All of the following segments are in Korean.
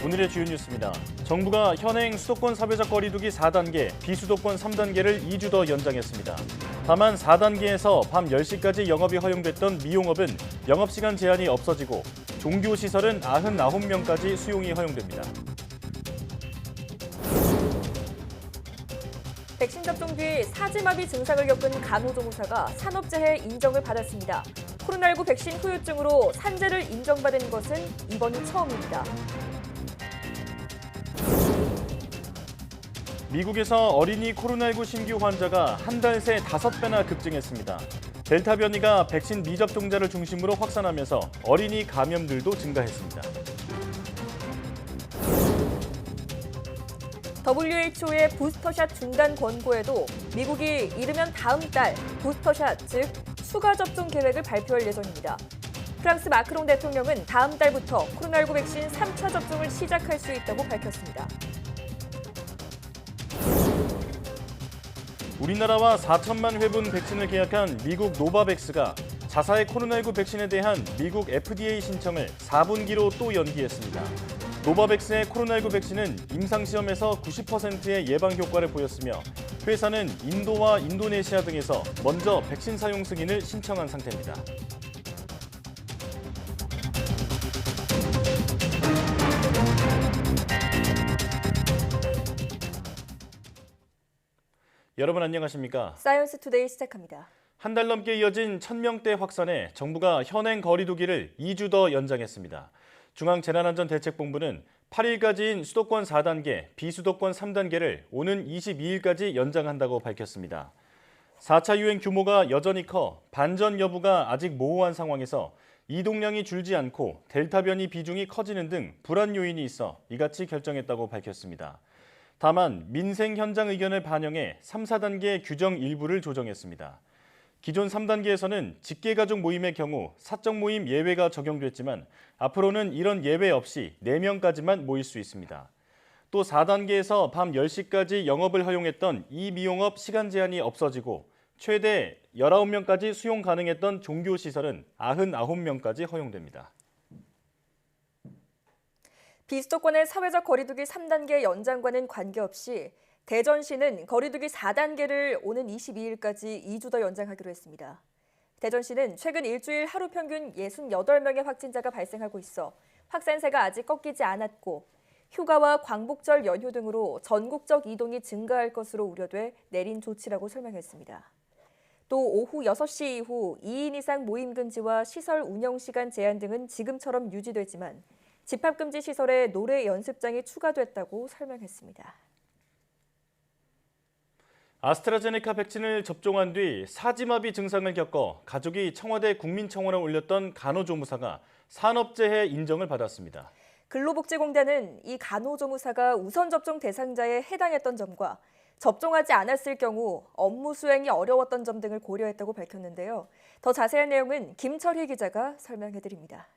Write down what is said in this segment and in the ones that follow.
오늘의 주요 뉴스입니다. 정부가 현행 수도권 사회적 거리두기 4단계, 비수도권 3단계를 2주 더 연장했습니다. 다만 4단계에서 밤 10시까지 영업이 허용됐던 미용업은 영업시간 제한이 없어지고 종교시설은 99명까지 수용이 허용됩니다. 백신 접종 뒤 사지마비 증상을 겪은 간호조무사가 산업재해 인정을 받았습니다. 코로나19 백신 후유증으로 산재를 인정받은 것은 이번이 처음입니다. 미국에서 어린이 코로나19 신규 환자가 한 달 새 5배나 급증했습니다. 델타 변이가 백신 미접종자를 중심으로 확산하면서 어린이 감염들도 증가했습니다. WHO의 부스터샷 중단 권고에도 미국이 이르면 다음 달 부스터샷, 즉 추가 접종 계획을 발표할 예정입니다. 프랑스 마크롱 대통령은 다음 달부터 코로나19 백신 3차 접종을 시작할 수 있다고 밝혔습니다. 우리나라와 4천만 회분 백신을 계약한 미국 노바백스가 자사의 코로나19 백신에 대한 미국 FDA 신청을 4분기로 또 연기했습니다. 노바백스의 코로나19 백신은 임상시험에서 90%의 예방 효과를 보였으며 회사는 인도와 인도네시아 등에서 먼저 백신 사용 승인을 신청한 상태입니다. 여러분 안녕하십니까? 사이언스 투데이 시작합니다. 한 달 넘게 이어진 1000명대 확산에 정부가 현행 거리두기를 2주 더 연장했습니다. 중앙재난안전대책본부는 8일까지인 수도권 4단계, 비수도권 3단계를 오는 22일까지 연장한다고 밝혔습니다. 4차 유행 규모가 여전히 커 반전 여부가 아직 모호한 상황에서 이동량이 줄지 않고 델타 변이 비중이 커지는 등 불안 요인이 있어 이같이 결정했다고 밝혔습니다. 다만 민생 현장 의견을 반영해 3, 4단계 규정 일부를 조정했습니다. 기존 3단계에서는 직계가족 모임의 경우 사적 모임 예외가 적용됐지만 앞으로는 이런 예외 없이 4명까지만 모일 수 있습니다. 또 4단계에서 밤 10시까지 영업을 허용했던 이 미용업 시간 제한이 없어지고 최대 19명까지 수용 가능했던 종교시설은 99명까지 허용됩니다. 비수도권의 사회적 거리두기 3단계 연장과는 관계없이 대전시는 거리두기 4단계를 오는 22일까지 2주 더 연장하기로 했습니다. 대전시는 최근 일주일 하루 평균 68명의 확진자가 발생하고 있어 확산세가 아직 꺾이지 않았고 휴가와 광복절 연휴 등으로 전국적 이동이 증가할 것으로 우려돼 내린 조치라고 설명했습니다. 또 오후 6시 이후 2인 이상 모임 금지와 시설 운영 시간 제한 등은 지금처럼 유지되지만 집합금지 시설에 노래 연습장이 추가됐다고 설명했습니다. 아스트라제네카 백신을 접종한 뒤 사지마비 증상을 겪어 가족이 청와대 국민청원에 올렸던 간호조무사가 산업재해 인정을 받았습니다. 근로복지공단은 이 간호조무사가 우선 접종 대상자에 해당했던 점과 접종하지 않았을 경우 업무 수행이 어려웠던 점 등을 고려했다고 밝혔는데요. 더 자세한 내용은 김철희 기자가 설명해드립니다.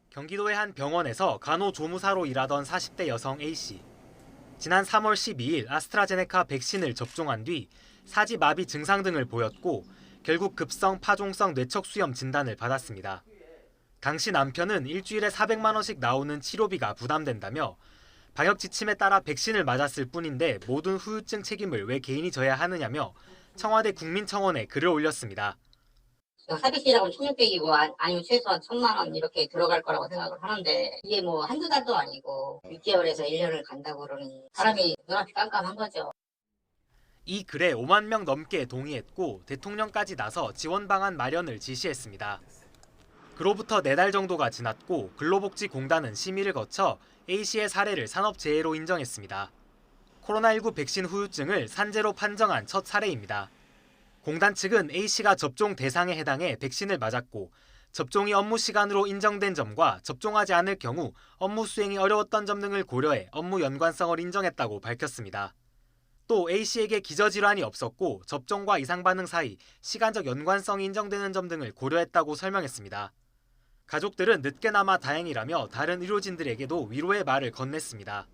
경기도의 한 병원에서 간호조무사로 일하던 40대 여성 A씨. 지난 3월 12일 아스트라제네카 백신을 접종한 뒤 사지마비 증상 등을 보였고 결국 급성 파종성 뇌척수염 진단을 받았습니다. 당시 남편은 일주일에 400만 원씩 나오는 치료비가 부담된다며 방역 지침에 따라 백신을 맞았을 뿐인데 모든 후유증 책임을 왜 개인이 져야 하느냐며 청와대 국민청원에 글을 올렸습니다. 사비시라고 1,600이고 아니면 최소한 1,000만 원 이렇게 들어갈 거라고 생각을 하는데 이게 뭐 한두 달도 아니고 6개월에서 1년을 간다고 그러니 사람이 눈앞이 깜깜한 거죠. 이 글에 5만 명 넘게 동의했고 대통령까지 나서 지원 방안 마련을 지시했습니다. 그로부터 4달 정도가 지났고 근로복지공단은 심의를 거쳐 A씨의 사례를 산업재해로 인정했습니다. 코로나19 백신 후유증을 산재로 판정한 첫 사례입니다. 공단 측은 A씨가 접종 대상에 해당해 백신을 맞았고 접종이 업무 시간으로 인정된 점과 접종하지 않을 경우 업무 수행이 어려웠던 점 등을 고려해 업무 연관성을 인정했다고 밝혔습니다. 또 A씨에게 기저질환이 없었고 접종과 이상 반응 사이 시간적 연관성이 인정되는 점 등을 고려했다고 설명했습니다. 가족들은 늦게나마 다행이라며 다른 의료진들에게도 위로의 말을 건넸습니다.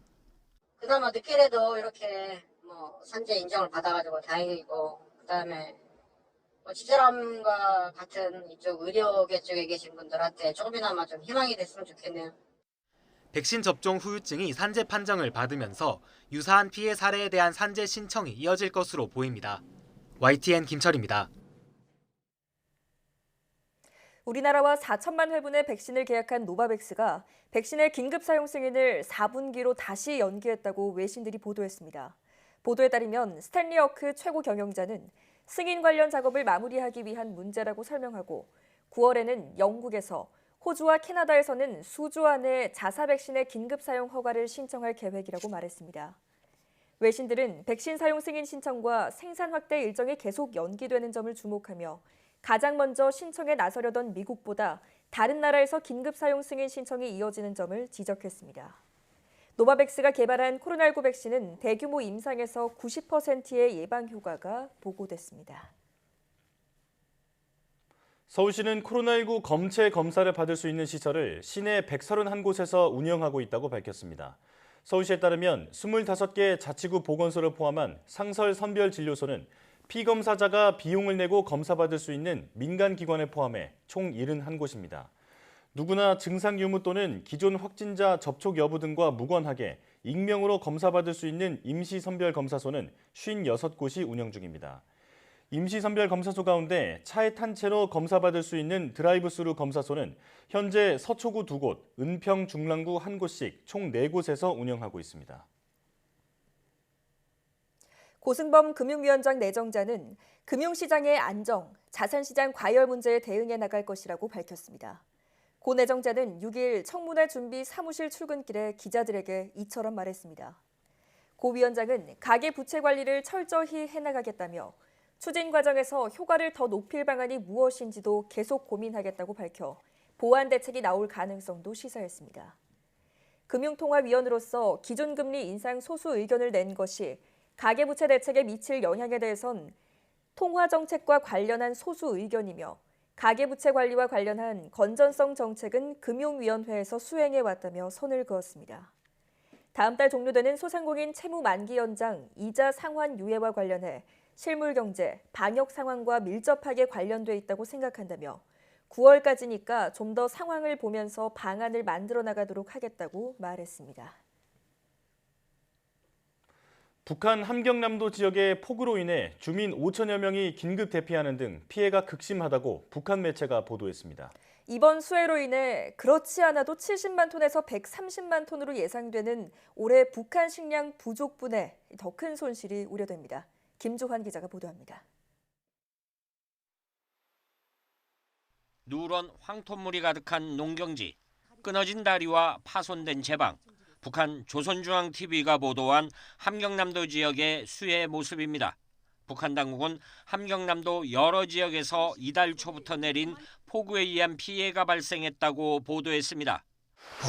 그나마 늦게라도 이렇게 뭐 산재 인정을 받아가지고 다행이고 그다음에 치절암과 같은 이쪽 의료계 쪽에 계신 분들한테 조금이나마 좀 희망이 됐으면 좋겠네요. 백신 접종 후유증이 산재 판정을 받으면서 유사한 피해 사례에 대한 산재 신청이 이어질 것으로 보입니다. YTN 김철입니다. 우리나라와 4천만 회분의 백신을 계약한 노바백스가 백신의 긴급 사용 승인을 4분기로 다시 연기했다고 외신들이 보도했습니다. 보도에 따르면 스탠리 어크 최고 경영자는 승인 관련 작업을 마무리하기 위한 문제라고 설명하고 9월에는 영국에서 호주와 캐나다에서는 수주 안에 자사 백신의 긴급 사용 허가를 신청할 계획이라고 말했습니다. 외신들은 백신 사용 승인 신청과 생산 확대 일정이 계속 연기되는 점을 주목하며 가장 먼저 신청에 나서려던 미국보다 다른 나라에서 긴급 사용 승인 신청이 이어지는 점을 지적했습니다. 노바백스가 개발한 코로나19 백신은 대규모 임상에서 90%의 예방 효과가 보고됐습니다. 서울시는 코로나19 검체 검사를 받을 수 있는 시설을 시내 131곳에서 운영하고 있다고 밝혔습니다. 서울시에 따르면 25개 자치구 보건소를 포함한 상설 선별진료소는 피검사자가 비용을 내고 검사받을 수 있는 민간기관을 포함해 총 71곳입니다. 누구나 증상 유무 또는 기존 확진자 접촉 여부 등과 무관하게 익명으로 검사받을 수 있는 임시선별검사소는 56곳이 운영 중입니다. 임시선별검사소 가운데 차에 탄 채로 검사받을 수 있는 드라이브스루 검사소는 현재 서초구 2곳, 은평, 중랑구 1곳씩 총 4곳에서 운영하고 있습니다. 고승범 금융위원장 내정자는 금융시장의 안정, 자산시장 과열 문제에 대응해 나갈 것이라고 밝혔습니다. 고 내정자는 6일 청문회 준비 사무실 출근길에 기자들에게 이처럼 말했습니다. 고 위원장은 가계부채 관리를 철저히 해나가겠다며 추진 과정에서 효과를 더 높일 방안이 무엇인지도 계속 고민하겠다고 밝혀 보완 대책이 나올 가능성도 시사했습니다. 금융통화위원으로서 기준금리 인상 소수 의견을 낸 것이 가계부채 대책에 미칠 영향에 대해선 통화정책과 관련한 소수 의견이며 가계부채 관리와 관련한 건전성 정책은 금융위원회에서 수행해왔다며 선을 그었습니다. 다음 달 종료되는 소상공인 채무 만기 연장, 이자 상환 유예와 관련해 실물경제, 방역 상황과 밀접하게 관련돼 있다고 생각한다며 9월까지니까 좀 더 상황을 보면서 방안을 만들어 나가도록 하겠다고 말했습니다. 북한 함경남도 지역의 폭우로 인해 주민 5천여 명이 긴급 대피하는 등 피해가 극심하다고 북한 매체가 보도했습니다. 이번 수해로 인해 그렇지 않아도 70만 톤에서 130만 톤으로 예상되는 올해 북한 식량 부족분에 더 큰 손실이 우려됩니다. 김조환 기자가 보도합니다. 누런 황토물이 가득한 농경지, 끊어진 다리와 파손된 제방, 북한 조선중앙TV가 보도한 함경남도 지역의 수해 모습입니다. 북한 당국은 함경남도 여러 지역에서 이달 초부터 내린 폭우에 의한 피해가 발생했다고 보도했습니다.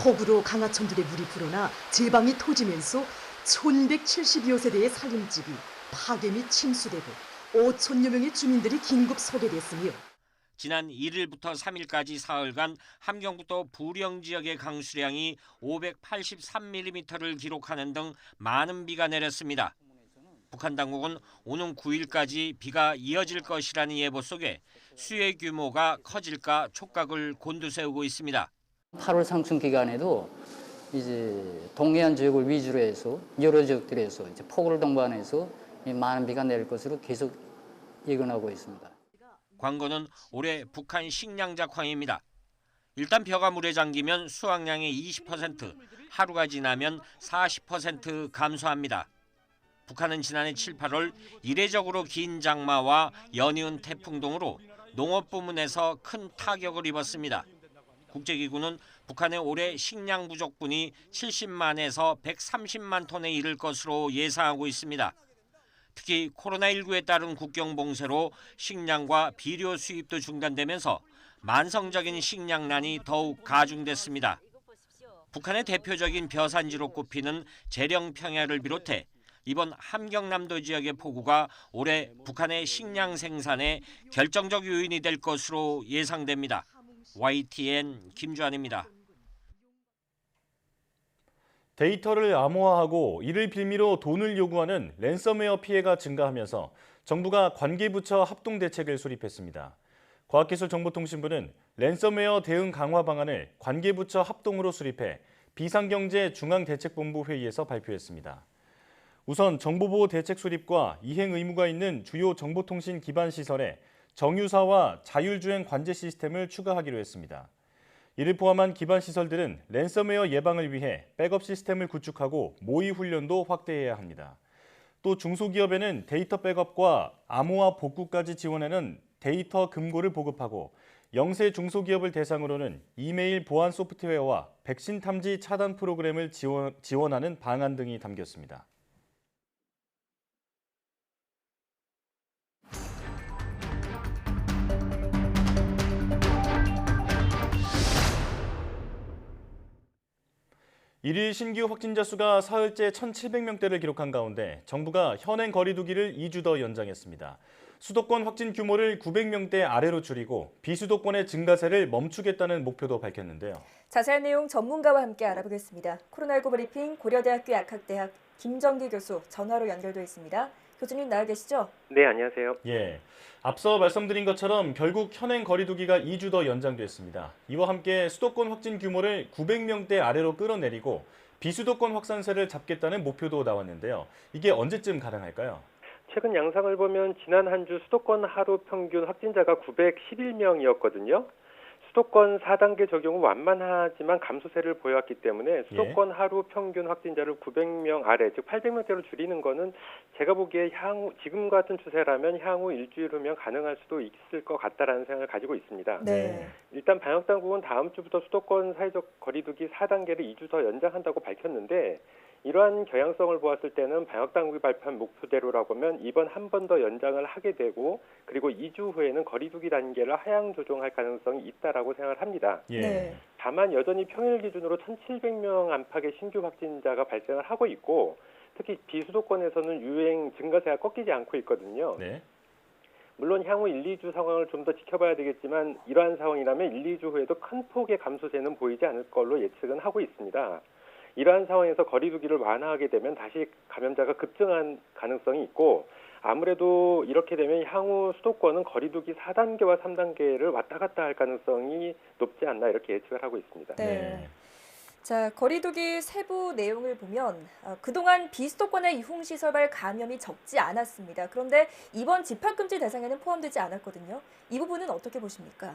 폭우로 강하천들의 물이 불어나 제방이 터지면서 1172여 세대의 살림집이 파괴 및 침수되고 5천여 명의 주민들이 긴급 소개됐으며 지난 1일부터 3일까지 사흘간 함경북도 부령 지역의 강수량이 583mm를 기록하는 등 많은 비가 내렸습니다. 북한 당국은 오는 9일까지 비가 이어질 것이라는 예보 속에 수해 규모가 커질까 촉각을 곤두세우고 있습니다. 8월 상승 기간에도 이제 동해안 지역을 위주로 해서 여러 지역들에서 이제 폭우를 동반해서 많은 비가 내릴 것으로 계속 예견하고 있습니다. 광고는 올해 북한 식량 작황입니다. 일단 벼가 물에 잠기면 수확량의 20%, 하루가 지나면 40% 감소합니다. 북한은 지난해 7, 8월 이례적으로 긴 장마와 연이은 태풍 등으로 농업 부문에서 큰 타격을 입었습니다. 국제기구는 북한의 올해 식량 부족분이 70만에서 130만 톤에 이를 것으로 예상하고 있습니다. 특히 코로나19에 따른 국경 봉쇄로 식량과 비료 수입도 중단되면서 만성적인 식량난이 더욱 가중됐습니다. 북한의 대표적인 벼산지로 꼽히는 재령 평야를 비롯해 이번 함경남도 지역의 폭우가 올해 북한의 식량 생산에 결정적 요인이 될 것으로 예상됩니다. YTN 김주환입니다. 데이터를 암호화하고 이를 빌미로 돈을 요구하는 랜섬웨어 피해가 증가하면서 정부가 관계부처 합동대책을 수립했습니다. 과학기술정보통신부는 랜섬웨어 대응 강화 방안을 관계부처 합동으로 수립해 비상경제중앙대책본부 회의에서 발표했습니다. 우선 정보보호 대책 수립과 이행 의무가 있는 주요 정보통신 기반 시설에 정유사와 자율주행 관제 시스템을 추가하기로 했습니다. 이를 포함한 기반 시설들은 랜섬웨어 예방을 위해 백업 시스템을 구축하고 모의 훈련도 확대해야 합니다. 또 중소기업에는 데이터 백업과 암호화 복구까지 지원하는 데이터 금고를 보급하고 영세 중소기업을 대상으로는 이메일 보안 소프트웨어와 백신 탐지 차단 프로그램을 지원하는 방안 등이 담겼습니다. 일일 신규 확진자 수가 사흘째 1,700명대를 기록한 가운데 정부가 현행 거리두기를 2주 더 연장했습니다. 수도권 확진 규모를 900명대 아래로 줄이고 비수도권의 증가세를 멈추겠다는 목표도 밝혔는데요. 자세한 내용 전문가와 함께 알아보겠습니다. 코로나19 브리핑 고려대학교 약학대학 김정기 교수 전화로 연결돼 있습니다. 교수님 나와 계시죠? 네, 안녕하세요. 예, 앞서 말씀드린 것처럼 결국 현행 거리두기가 2주 더 연장됐습니다. 이와 함께 수도권 확진 규모를 900명대 아래로 끌어내리고 비수도권 확산세를 잡겠다는 목표도 나왔는데요. 이게 언제쯤 가능할까요? 최근 양상을 보면 지난 한 주 수도권 하루 평균 확진자가 911명이었거든요. 수도권 4단계 적용은 완만하지만 감소세를 보여왔기 때문에 수도권 하루 평균 확진자를 900명 아래, 즉 800명대로 줄이는 거는 제가 보기에 지금 같은 추세라면 향후 일주일 후면 가능할 수도 있을 것 같다라는 생각을 가지고 있습니다. 네. 일단 방역당국은 다음 주부터 수도권 사회적 거리두기 4단계를 2주 더 연장한다고 밝혔는데 이러한 경향성을 보았을 때는 방역당국이 발표한 목표대로라고 하면 이번 한 번 더 연장을 하게 되고 그리고 2주 후에는 거리두기 단계를 하향 조정할 가능성이 있다라고 생각을 합니다. 예. 네. 다만 여전히 평일 기준으로 1,700명 안팎의 신규 확진자가 발생을 하고 있고 특히 비수도권에서는 유행 증가세가 꺾이지 않고 있거든요. 네. 물론 향후 1, 2주 상황을 좀 더 지켜봐야 되겠지만 이러한 상황이라면 1, 2주 후에도 큰 폭의 감소세는 보이지 않을 걸로 예측은 하고 있습니다. 이러한 상황에서 거리두기를 완화하게 되면 다시 감염자가 급증한 가능성이 있고 아무래도 이렇게 되면 향후 수도권은 거리두기 4단계와 3단계를 왔다 갔다 할 가능성이 높지 않나 이렇게 예측을 하고 있습니다. 네. 자, 거리두기 세부 내용을 보면 그동안 비수도권의 유흥시설발 감염이 적지 않았습니다. 그런데 이번 집합금지 대상에는 포함되지 않았거든요. 이 부분은 어떻게 보십니까?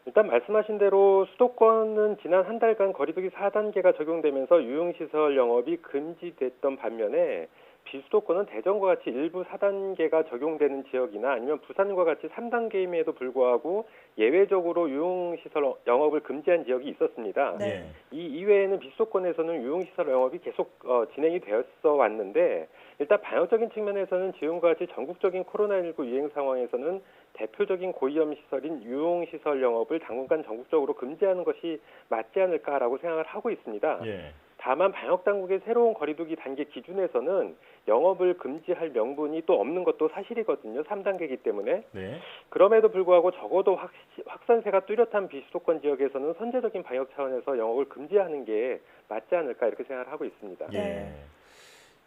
일단 말씀하신 대로 수도권은 지난 한 달간 거리두기 4단계가 적용되면서 유흥시설 영업이 금지됐던 반면에 비수도권은 대전과 같이 일부 4단계가 적용되는 지역이나 아니면 부산과 같이 3단계임에도 불구하고 예외적으로 유흥시설 영업을 금지한 지역이 있었습니다. 네. 이 이외에는 비수도권에서는 유흥시설 영업이 계속 진행이 되었어 왔는데 일단 방역적인 측면에서는 지금과 같이 전국적인 코로나19 유행 상황에서는 대표적인 고위험 시설인 유흥시설 영업을 당분간 전국적으로 금지하는 것이 맞지 않을까라고 생각을 하고 있습니다. 예. 다만 방역당국의 새로운 거리두기 단계 기준에서는 영업을 금지할 명분이 또 없는 것도 사실이거든요. 3단계이기 때문에. 네. 그럼에도 불구하고 적어도 확산세가 뚜렷한 비수도권 지역에서는 선제적인 방역 차원에서 영업을 금지하는 게 맞지 않을까 이렇게 생각을 하고 있습니다. 예.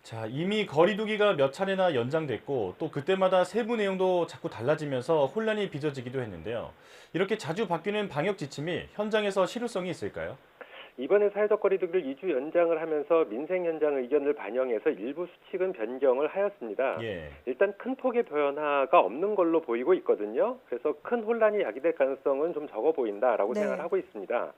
자, 이미 거리두기가 몇 차례나 연장됐고 또 그때마다 세부 내용도 자꾸 달라지면서 혼란이 빚어지기도 했는데요. 이렇게 자주 바뀌는 방역 지침이 현장에서 실효성이 있을까요? 이번에 사회적 거리두기를 2주 연장을 하면서 민생 현장 의견을 반영해서 일부 수칙은 변경을 하였습니다. 예. 일단 큰 폭의 변화가 없는 걸로 보이고 있거든요. 그래서 큰 혼란이 야기될 가능성은 좀 적어 보인다라고 네. 생각을 하고 있습니다.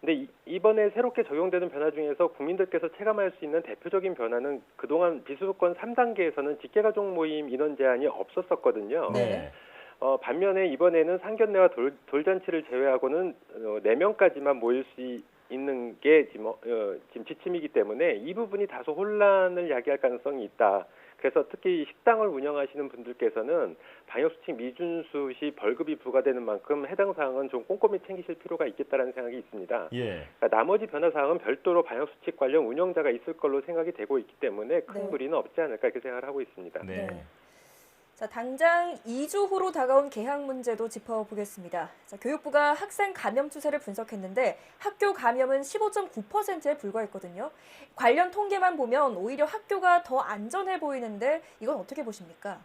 근데 이번에 새롭게 적용되는 변화 중에서 국민들께서 체감할 수 있는 대표적인 변화는 그동안 비수도권 3단계에서는 직계가족 모임 인원 제한이 없었었거든요. 네. 반면에 이번에는 상견례와 돌잔치를 제외하고는 4명까지만 모일 수 있는 게 지금 지침이기 때문에 이 부분이 다소 혼란을 야기할 가능성이 있다. 그래서 특히 식당을 운영하시는 분들께서는 방역수칙 미준수 시 벌금이 부과되는 만큼 해당 사항은 좀 꼼꼼히 챙기실 필요가 있겠다는 생각이 있습니다. 예. 그러니까 나머지 변화 사항은 별도로 방역수칙 관련 운영자가 있을 걸로 생각이 되고 있기 때문에 큰 네. 무리는 없지 않을까 이렇게 생각을 하고 있습니다. 네. 네. 자, 당장 2주 후로 다가온 개학 문제도 짚어보겠습니다. 자, 교육부가 학생 감염 추세를 분석했는데 학교 감염은 15.9%에 불과했거든요. 관련 통계만 보면 오히려 학교가 더 안전해 보이는데 이건 어떻게 보십니까?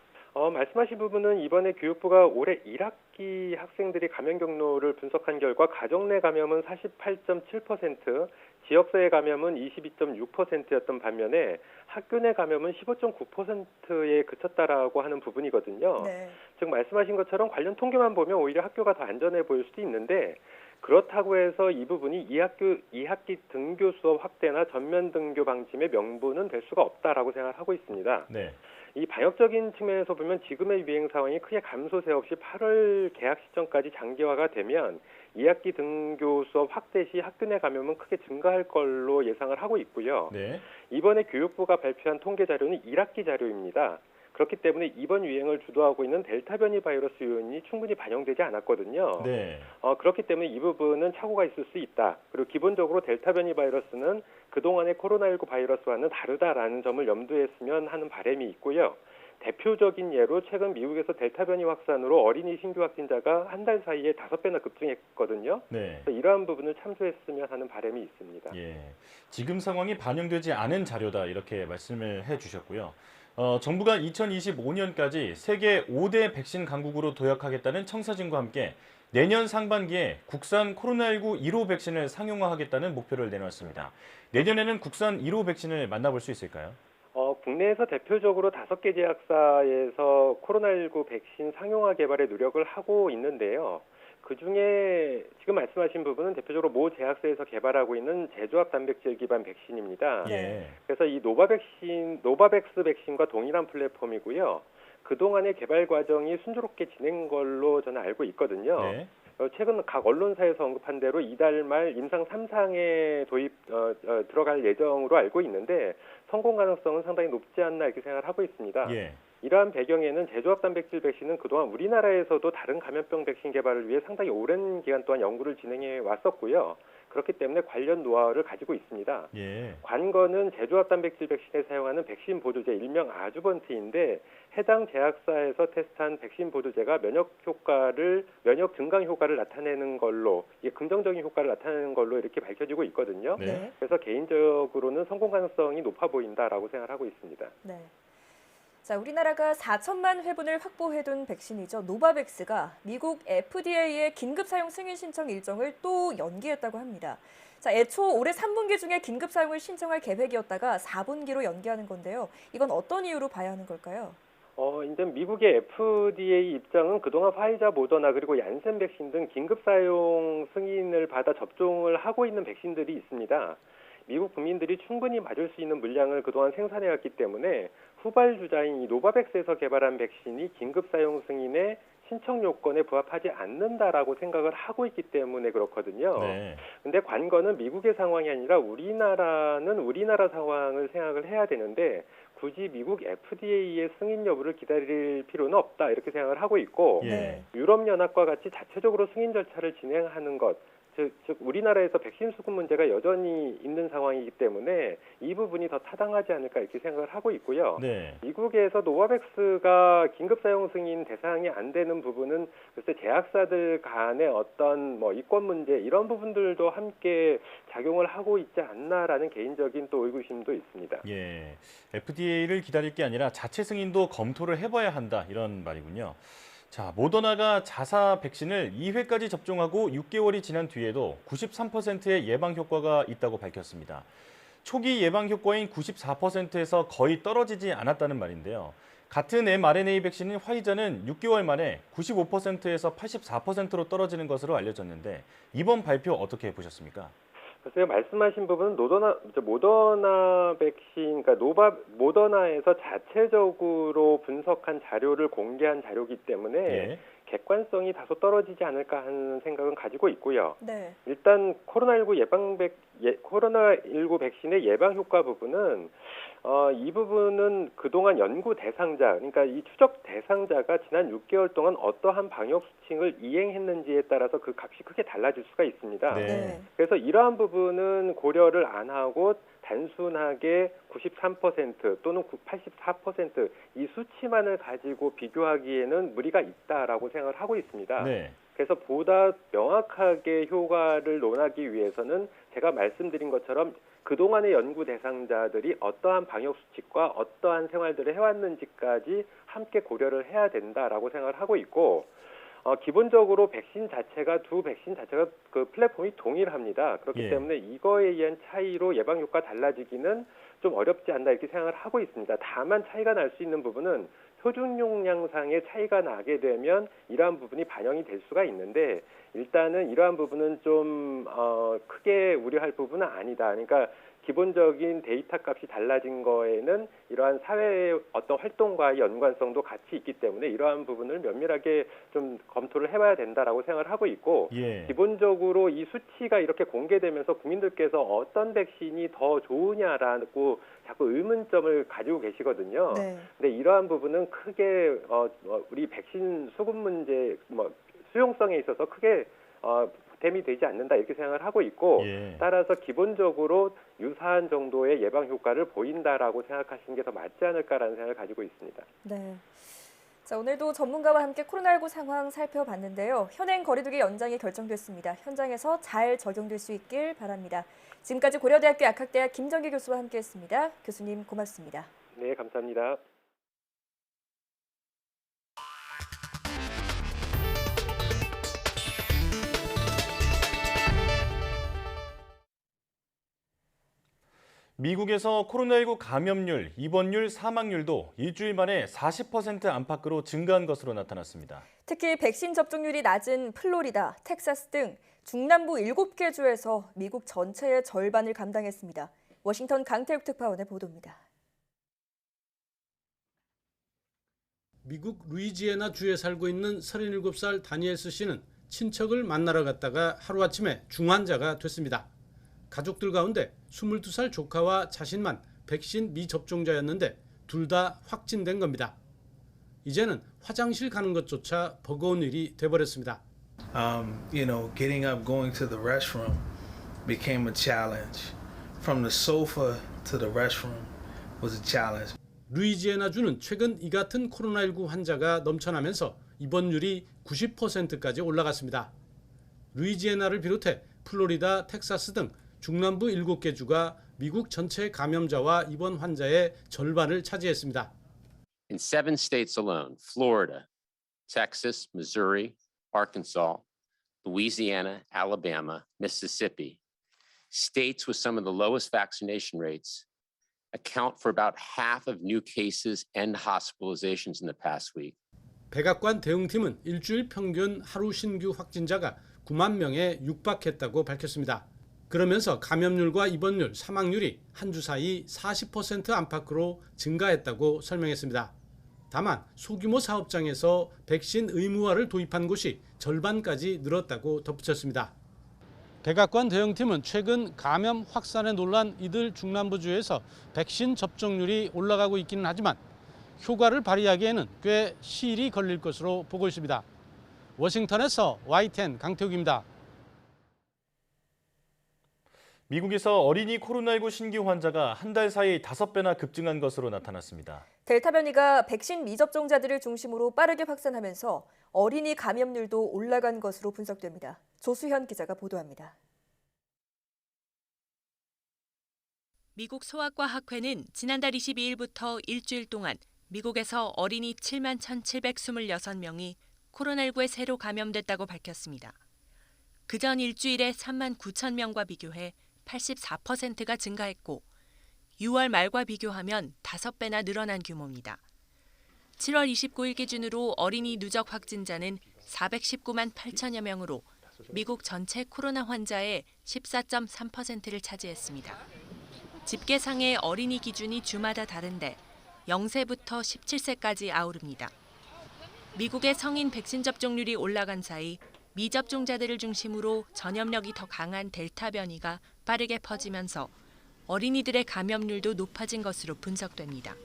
말씀하신 부분은 이번에 교육부가 올해 1학기 학생들이 감염 경로를 분석한 결과 가정 내 감염은 48.7%, 지역사회 감염은 22.6%였던 반면에 학교 내 감염은 15.9%에 그쳤다라고 하는 부분이거든요. 네. 즉 말씀하신 것처럼 관련 통계만 보면 오히려 학교가 더 안전해 보일 수도 있는데 그렇다고 해서 이 부분이 2학기 등교 수업 확대나 전면 등교 방침의 명분은 될 수가 없다라고 생각을 하고 있습니다. 네. 이 방역적인 측면에서 보면 지금의 유행 상황이 크게 감소세 없이 8월 개학 시점까지 장기화가 되면 2학기 등교 수업 확대 시 학교 내 감염은 크게 증가할 걸로 예상을 하고 있고요. 네. 이번에 교육부가 발표한 통계 자료는 1학기 자료입니다. 그렇기 때문에 이번 유행을 주도하고 있는 델타 변이 바이러스 요인이 충분히 반영되지 않았거든요. 네. 그렇기 때문에 이 부분은 착오가 있을 수 있다. 그리고 기본적으로 델타 변이 바이러스는 그동안의 코로나19 바이러스와는 다르다라는 점을 염두에 했으면 하는 바람이 있고요. 대표적인 예로 최근 미국에서 델타 변이 확산으로 어린이 신규 확진자가 한 달 사이에 5배나 급증했거든요. 네. 그래서 이러한 부분을 참조했으면 하는 바람이 있습니다. 예. 지금 상황이 반영되지 않은 자료다 이렇게 말씀을 해주셨고요. 정부가 2025년까지 세계 5대 백신 강국으로 도약하겠다는 청사진과 함께 내년 상반기에 국산 코로나19 1호 백신을 상용화하겠다는 목표를 내놨습니다. 내년에는 국산 1호 백신을 만나볼 수 있을까요? 국내에서 대표적으로 5개 제약사에서 코로나19 백신 상용화 개발에 노력을 하고 있는데요. 그중에 지금 말씀하신 부분은 대표적으로 모 제약사에서 개발하고 있는 제조합 단백질 기반 백신입니다. 예. 그래서 이 노바백스 백신과 동일한 플랫폼이고요. 그동안의 개발 과정이 순조롭게 진행한 걸로 저는 알고 있거든요. 네. 최근 각 언론사에서 언급한 대로 이달 말 임상 3상에 도입 들어갈 예정으로 알고 있는데 성공 가능성은 상당히 높지 않나 이렇게 생각을 하고 있습니다. 예. 이러한 배경에는 제조합 단백질 백신은 그동안 우리나라에서도 다른 감염병 백신 개발을 위해 상당히 오랜 기간 동안 연구를 진행해 왔었고요. 그렇기 때문에 관련 노하우를 가지고 있습니다. 예. 관건은 제조합 단백질 백신에 사용하는 백신 보조제 일명 아주번트인데 해당 제약사에서 테스트한 백신 보조제가 면역 증강 효과를 나타내는 걸로 긍정적인 효과를 나타내는 걸로 이렇게 밝혀지고 있거든요. 네. 그래서 개인적으로는 성공 가능성이 높아 보인다라고 생각을 하고 있습니다. 네. 자, 우리나라가 4천만 회분을 확보해둔 백신이죠. 노바백스가 미국 FDA의 긴급 사용 승인 신청 일정을 또 연기했다고 합니다. 자, 애초 올해 3분기 중에 긴급 사용을 신청할 계획이었다가 4분기로 연기하는 건데요. 이건 어떤 이유로 봐야 하는 걸까요? 이제 미국의 FDA 입장은 그동안 파이자, 모더나 그리고 얀센 백신 등 긴급 사용 승인을 받아 접종을 하고 있는 백신들이 있습니다. 미국 국민들이 충분히 맞을 수 있는 물량을 그동안 생산해왔기 때문에 후발주자인 이 노바백스에서 개발한 백신이 긴급 사용 승인의 신청 요건에 부합하지 않는다라고 생각을 하고 있기 때문에 그렇거든요. 네. 근데 관건은 미국의 상황이 아니라 우리나라는 우리나라 상황을 생각을 해야 되는데 굳이 미국 FDA의 승인 여부를 기다릴 필요는 없다 이렇게 생각을 하고 있고 예. 유럽연합과 같이 자체적으로 승인 절차를 진행하는 것 즉 우리나라에서 백신 수급 문제가 여전히 있는 상황이기 때문에 이 부분이 더 타당하지 않을까 이렇게 생각을 하고 있고요. 네. 미국에서 노바백스가 긴급 사용 승인 대상이 안 되는 부분은 글쎄 제약사들 간의 어떤 이권 문제 이런 부분들도 함께 작용을 하고 있지 않나라는 개인적인 또 의구심도 있습니다. 예. FDA를 기다릴 게 아니라 자체 승인도 검토를 해봐야 한다 이런 말이군요. 자, 모더나가 자사 백신을 2회까지 접종하고 6개월이 지난 뒤에도 93%의 예방 효과가 있다고 밝혔습니다. 초기 예방 효과인 94%에서 거의 떨어지지 않았다는 말인데요. 같은 mRNA 백신인 화이자는 6개월 만에 95%에서 84%로 떨어지는 것으로 알려졌는데 이번 발표 어떻게 보셨습니까? 글쎄요, 말씀하신 부분은 모더나 백신, 그러니까 모더나에서 자체적으로 분석한 자료를 공개한 자료이기 때문에 예. 객관성이 다소 떨어지지 않을까 하는 생각은 가지고 있고요. 네. 일단 코로나19 백신의 예방 효과 부분은 이 부분은 그동안 연구 대상자, 그러니까 이 추적 대상자가 지난 6개월 동안 어떠한 방역 수칙을 이행했는지에 따라서 그 값이 크게 달라질 수가 있습니다. 네. 그래서 이러한 부분은 고려를 안 하고 단순하게 93% 또는 84% 이 수치만을 가지고 비교하기에는 무리가 있다라고 생각을 하고 있습니다. 네. 그래서 보다 명확하게 효과를 논하기 위해서는 제가 말씀드린 것처럼 그동안의 연구 대상자들이 어떠한 방역 수칙과 어떠한 생활들을 해왔는지까지 함께 고려를 해야 된다라고 생각을 하고 있고, 기본적으로 두 백신 자체가 그 플랫폼이 동일합니다. 그렇기 예. 때문에 이거에 의한 차이로 예방 효과 달라지기는 좀 어렵지 않나 이렇게 생각을 하고 있습니다. 다만 차이가 날 수 있는 부분은 표준 용량상의 차이가 나게 되면 이러한 부분이 반영이 될 수가 있는데, 일단은 이러한 부분은 좀 크게 우려할 부분은 아니다. 그러니까 기본적인 데이터 값이 달라진 거에는 이러한 사회의 어떤 활동과의 연관성도 같이 있기 때문에 이러한 부분을 면밀하게 좀 검토를 해봐야 된다라고 생각을 하고 있고, 예. 기본적으로 이 수치가 이렇게 공개되면서 국민들께서 어떤 백신이 더 좋으냐라고 자꾸 의문점을 가지고 계시거든요. 네. 근데 이러한 부분은 크게 우리 백신 수급 문제 수용성에 있어서 크게 보탬이 되지 않는다 이렇게 생각을 하고 있고, 예. 따라서 기본적으로 유사한 정도의 예방 효과를 보인다라고 생각하시는 게 더 맞지 않을까라는 생각을 가지고 있습니다. 네. 자, 오늘도 전문가와 함께 코로나19 상황 살펴봤는데요. 현행 거리두기 연장이 결정됐습니다. 현장에서 잘 적용될 수 있길 바랍니다. 지금까지 고려대학교 약학대학 김정기 교수와 함께했습니다. 교수님 고맙습니다. 네, 감사합니다. 미국에서 코로나19 감염률, 입원율, 사망률도 일주일 만에 40% 안팎으로 증가한 것으로 나타났습니다. 특히 백신 접종률이 낮은 플로리다, 텍사스 등 중남부 7개 주에서 미국 전체의 절반을 감당했습니다. 워싱턴 강태욱 특파원의 보도입니다. 미국 루이지애나 주에 살고 있는 37살 다니엘스 씨는 친척을 만나러 갔다가 하루아침에 중환자가 됐습니다. 가족들 가운데 22살 조카와 자신만 백신 미접종자였는데 둘 다 확진된 겁니다. 이제는 화장실 가는 것조차 버거운 일이 돼버렸습니다. Getting up, going to the restroom became a challenge. From the sofa to the restroom was a challenge. 루이지애나주는 최근 이 같은 코로나19 환자가 넘쳐나면서 입원율이 90%까지 올라갔습니다. 루이지애나를 비롯해 플로리다, 텍사스 등 중남부 7개 주가 미국 전체 감염자와 입원 환자의 절반을 차지했습니다. In 7 states alone, Florida, Texas, Missouri, Arkansas, Louisiana, Alabama, Mississippi, states with some of the lowest vaccination rates account for about half of new cases and hospitalizations in the past week. 백악관 대응팀은 일주일 평균 하루 신규 확진자가 9만 명에 육박했다고 밝혔습니다. 그러면서 감염률과 입원율, 사망률이 한 주 사이 40% 안팎으로 증가했다고 설명했습니다. 다만 소규모 사업장에서 백신 의무화를 도입한 곳이 절반까지 늘었다고 덧붙였습니다. 백악관 대응팀은 최근 감염 확산에 놀란 이들 중남부주에서 백신 접종률이 올라가고 있기는 하지만 효과를 발휘하기에는 꽤 시일이 걸릴 것으로 보고 있습니다. 워싱턴에서 YTN 강태욱입니다. 미국에서 어린이 코로나19 신규 환자가 한 달 사이 5배나 급증한 것으로 나타났습니다. 델타 변이가 백신 미접종자들을 중심으로 빠르게 확산하면서 어린이 감염률도 올라간 것으로 분석됩니다. 조수현 기자가 보도합니다. 미국 소아과학회는 지난달 22일부터 일주일 동안 미국에서 어린이 7만 1,726명이 코로나19에 새로 감염됐다고 밝혔습니다. 그전 일주일에 3만 9천 명과 비교해 84%가 증가했고 6월 말과 비교하면 5배나 늘어난 규모입니다. 7월 29일 기준으로 어린이 누적 확진자는 419만 8천여 명으로 미국 전체 코로나 환자의 14.3%를 차지했습니다. 집계상의 어린이 기준이 주마다 다른데 0세부터 17세까지 아우릅니다. 미국의 성인 백신 접종률이 올라간 사이 미접종자들을 중심으로 전염력이 더 강한 델타 변이가 빠르게 퍼지면서 어린이들의 감염률도 높아진 것으로 분석됩니다.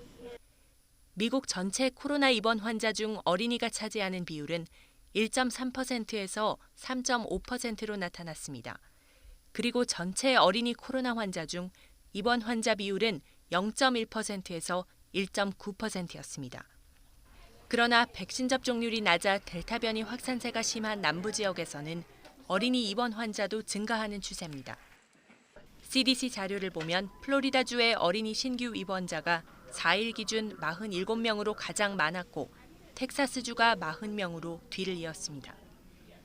미국 전체 코로나 입원 환자 중 어린이가 차지하는 비율은 1.3%에서 3.5%로 나타났습니다. 그리고 전체 어린이 코로나 환자 중 입원 환자 비율은 0.1%에서 1.9%였습니다. 그러나 백신 접종률이 낮아 델타 변이 확산세가 심한 남부 지역에서는 어린이 입원 환자도 증가하는 추세입니다. CDC 자료를 보면 플로리다주의 어린이 신규 입원자가 4일 기준 47명으로 가장 많았고 텍사스주가 40명으로 뒤를 이었습니다.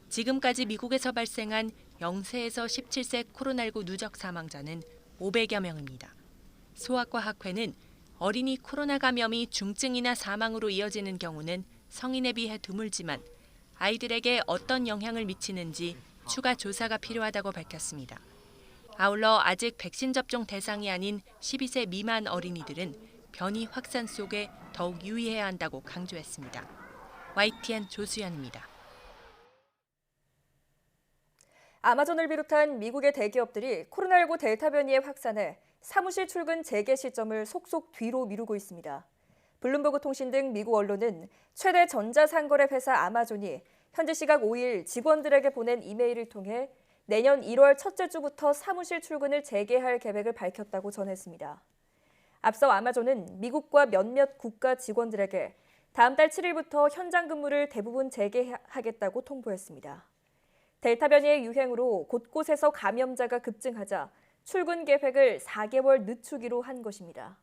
지금까지 미국에서 발생한 0세에서 17세 코로나19 누적 사망자는 500여 명입니다. 소아과 학회는 어린이 코로나 감염이 중증이나 사망으로 이어지는 경우는 성인에 비해 드물지만 아이들에게 어떤 영향을 미치는지 추가 조사가 필요하다고 밝혔습니다. 아울러 아직 백신 접종 대상이 아닌 12세 미만 어린이들은 변이 확산 속에 더욱 유의해야 한다고 강조했습니다. YTN 조수연입니다. 아마존을 비롯한 미국의 대기업들이 코로나19 델타 변이의 확산에 사무실 출근 재개 시점을 속속 뒤로 미루고 있습니다. 블룸버그 통신 등 미국 언론은 최대 전자상거래 회사 아마존이 현지 시각 5일 직원들에게 보낸 이메일을 통해 내년 1월 첫째 주부터 사무실 출근을 재개할 계획을 밝혔다고 전했습니다. 앞서 아마존은 미국과 몇몇 국가 직원들에게 다음 달 7일부터 현장 근무를 대부분 재개하겠다고 통보했습니다. 델타 변이의 유행으로 곳곳에서 감염자가 급증하자 출근 계획을 4개월 늦추기로 한 것입니다.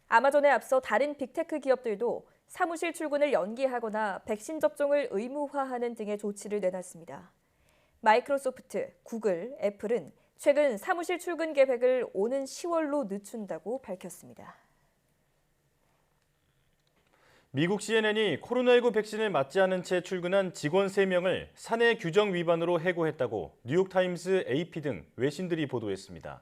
아마존에 앞서 다른 빅테크 기업들도 사무실 출근을 연기하거나 백신 접종을 의무화하는 등의 조치를 내놨습니다. 마이크로소프트, 구글, 애플은 최근 사무실 출근 계획을 오는 10월로 늦춘다고 밝혔습니다. 미국 CNN이 코로나19 백신을 맞지 않은 채 출근한 직원 3명을 사내 규정 위반으로 해고했다고 뉴욕타임스, AP 등 외신들이 보도했습니다.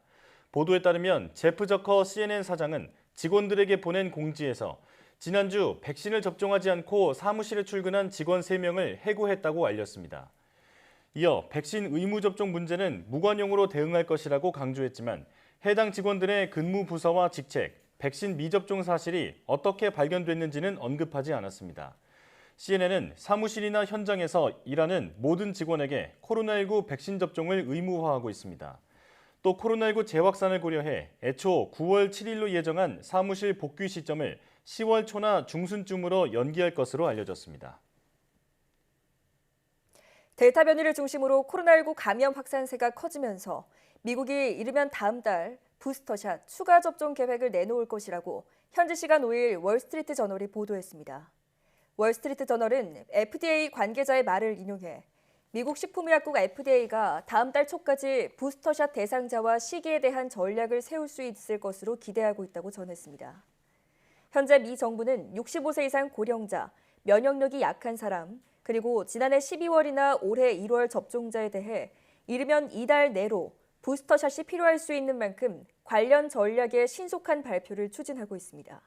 보도에 따르면 제프 저커 CNN 사장은 직원들에게 보낸 공지에서 지난주 백신을 접종하지 않고 사무실에 출근한 직원 3명을 해고했다고 알렸습니다. 이어 백신 의무 접종 문제는 무관용으로 대응할 것이라고 강조했지만 해당 직원들의 근무 부서와 직책, 백신 미접종 사실이 어떻게 발견됐는지는 언급하지 않았습니다. CNN은 사무실이나 현장에서 일하는 모든 직원에게 코로나19 백신 접종을 의무화하고 있습니다. 또 코로나19 재확산을 고려해 애초 9월 7일로 예정한 사무실 복귀 시점을 10월 초나 중순쯤으로 연기할 것으로 알려졌습니다. 델타 변이를 중심으로 코로나19 감염 확산세가 커지면서 미국이 이르면 다음 달 부스터샷 추가 접종 계획을 내놓을 것이라고 현지 시간 5일 월스트리트 저널이 보도했습니다. 월스트리트 저널은 FDA 관계자의 말을 인용해 미국 식품의약국 FDA가 다음 달 초까지 부스터샷 대상자와 시기에 대한 전략을 세울 수 있을 것으로 기대하고 있다고 전했습니다. 현재 미 정부는 65세 이상 고령자, 면역력이 약한 사람, 그리고 지난해 12월이나 올해 1월 접종자에 대해 이르면 이달 내로 부스터샷이 필요할 수 있는 만큼 관련 전략의 신속한 발표를 추진하고 있습니다.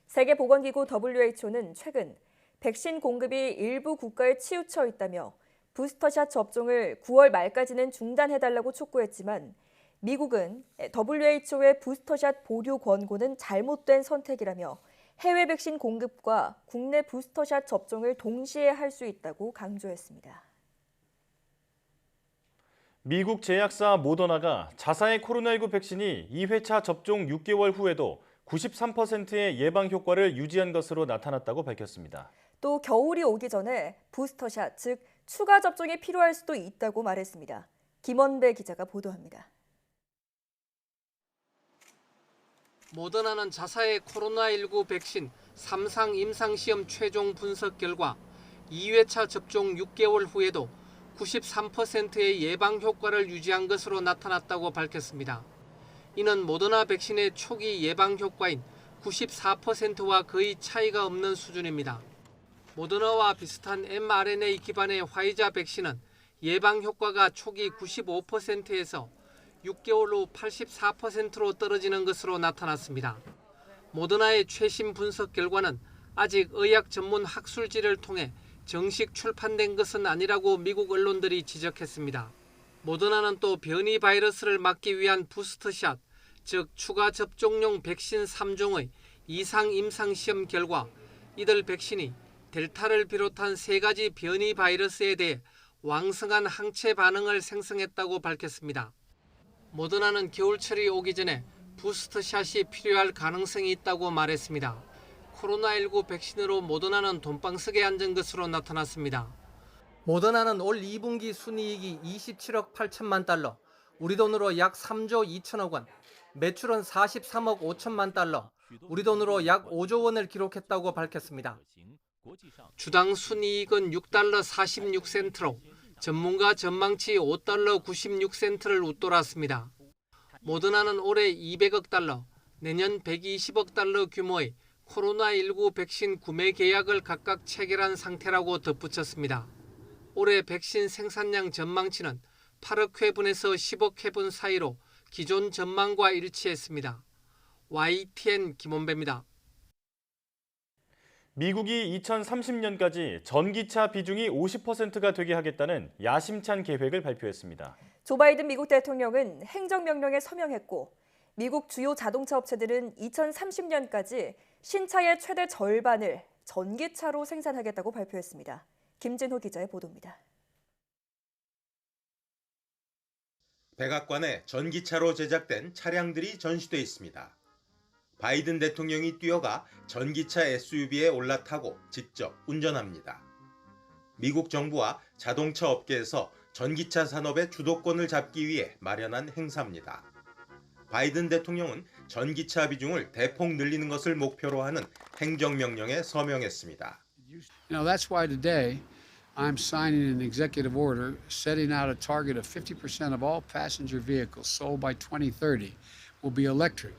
세계보건기구 WHO는 최근 백신 공급이 일부 국가에 치우쳐 있다며 부스터샷 접종을 9월 말까지는 중단해달라고 촉구했지만 미국은 WHO의 부스터샷 보류 권고는 잘못된 선택이라며 해외 백신 공급과 국내 부스터샷 접종을 동시에 할 수 있다고 강조했습니다. 미국 제약사 모더나가 자사의 코로나19 백신이 2회차 접종 6개월 후에도 93%의 예방 효과를 유지한 것으로 나타났다고 밝혔습니다. 또 겨울이 오기 전에 부스터샷, 즉 추가 접종이 필요할 수도 있다고 말했습니다. 김원배 기자가 보도합니다. 모더나는 자사의 코로나19 백신 3상 임상시험 최종 분석 결과 2회차 접종 6개월 후에도 93%의 예방 효과를 유지한 것으로 나타났다고 밝혔습니다. 이는 모더나 백신의 초기 예방 효과인 94%와 거의 차이가 없는 수준입니다. 모더나와 비슷한 mRNA 기반의 화이자 백신은 예방 효과가 초기 95%에서 6개월 후 84%로 떨어지는 것으로 나타났습니다. 모더나의 최신 분석 결과는 아직 의학 전문 학술지를 통해 정식 출판된 것은 아니라고 미국 언론들이 지적했습니다. 모더나는 또 변이 바이러스를 막기 위한 부스터샷, 즉 추가 접종용 백신 3종의 이상 임상시험 결과 이들 백신이 델타를 비롯한 3가지 변이 바이러스에 대해 왕성한 항체 반응을 생성했다고 밝혔습니다. 모더나는 겨울철이 오기 전에 부스터샷이 필요할 가능성이 있다고 말했습니다. 코로나19 백신으로 모더나는 돈방석에 앉은 것으로 나타났습니다. 모더나는 올 2분기 순이익이 27억 8천만 달러, 우리 돈으로 약 3조 2천억 원, 매출은 43억 5천만 달러, 우리 돈으로 약 5조 원을 기록했다고 밝혔습니다. 주당 순이익은 6달러 46센트로 전문가 전망치 5달러 96센트를 웃돌았습니다. 모더나는 올해 200억 달러, 내년 120억 달러 규모의 코로나19 백신 구매 계약을 각각 체결한 상태라고 덧붙였습니다. 올해 백신 생산량 전망치는 8억 회분에서 10억 회분 사이로 기존 전망과 일치했습니다. YTN 김원배입니다. 미국이 2030년까지 전기차 비중이 50%가 되게 하겠다는 야심찬 계획을 발표했습니다. 조 바이든 미국 대통령은 행정명령에 서명했고 미국 주요 자동차 업체들은 2030년까지 신차의 최대 절반을 전기차로 생산하겠다고 발표했습니다. 김진호 기자의 보도입니다. 백악관에 전기차로 제작된 차량들이 전시돼 있습니다. 바이든 대통령이 뛰어가 전기차 SUV에 올라타고 직접 운전합니다. 미국 정부와 자동차 업계에서 전기차 산업의 주도권을 잡기 위해 마련한 행사입니다. 바이든 대통령은 전기차 비중을 대폭 늘리는 것을 목표로 하는 행정명령에 서명했습니다. That's why today I'm signing an executive order setting out a target of 50% of all passenger vehicles sold by 2030 will be electric.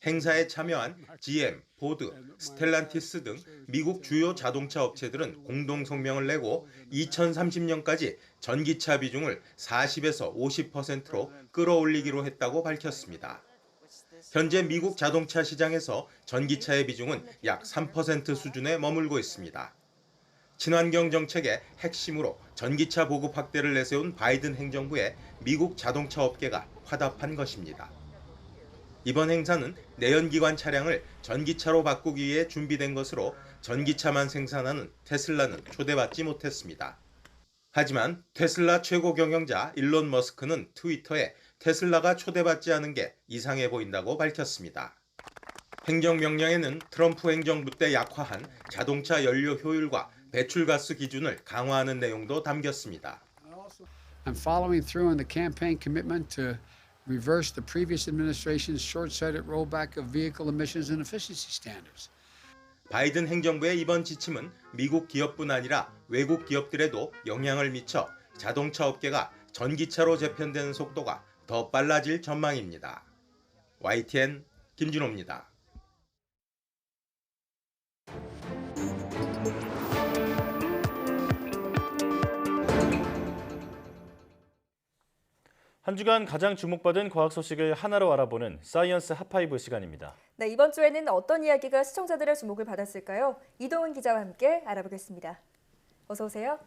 행사에 참여한 GM, 포드, 스텔란티스 등 미국 주요 자동차 업체들은 공동 성명을 내고 2030년까지 전기차 비중을 40에서 50%로 끌어올리기로 했다고 밝혔습니다. 현재 미국 자동차 시장에서 전기차의 비중은 약 3% 수준에 머물고 있습니다. 친환경 정책의 핵심으로 전기차 보급 확대를 내세운 바이든 행정부에 미국 자동차 업계가 화답한 것입니다. 이번 행사는 내연기관 차량을 전기차로 바꾸기 위해 준비된 것으로 전기차만 생산하는 테슬라는 초대받지 못했습니다. 하지만 테슬라 최고 경영자 일론 머스크는 트위터에 테슬라가 초대받지 않은 게 이상해 보인다고 밝혔습니다. 행정명령에는 트럼프 행정부 때 약화한 자동차 연료 효율과 배출가스 기준을 강화하는 내용도 담겼습니다. I'm following through on the campaign commitment to reverse the previous administration's short-sighted rollback of vehicle emissions and efficiency standards. 바이든 행정부의 이번 지침은 미국 기업뿐 아니라 외국 기업들에도 영향을 미쳐 자동차 업계가 전기차로 재편되는 속도가 더 빨라질 전망입니다. YTN 김진호입니다. 한 주간 가장 주목받은 과학 소식을 하나로 알아보는 사이언스 핫5 시간입니다. 네, 이번 주에는 어떤 이야기가 시청자들의 주목을 받았을까요? 이동훈 기자와 함께 알아보겠습니다. 어서 오세요.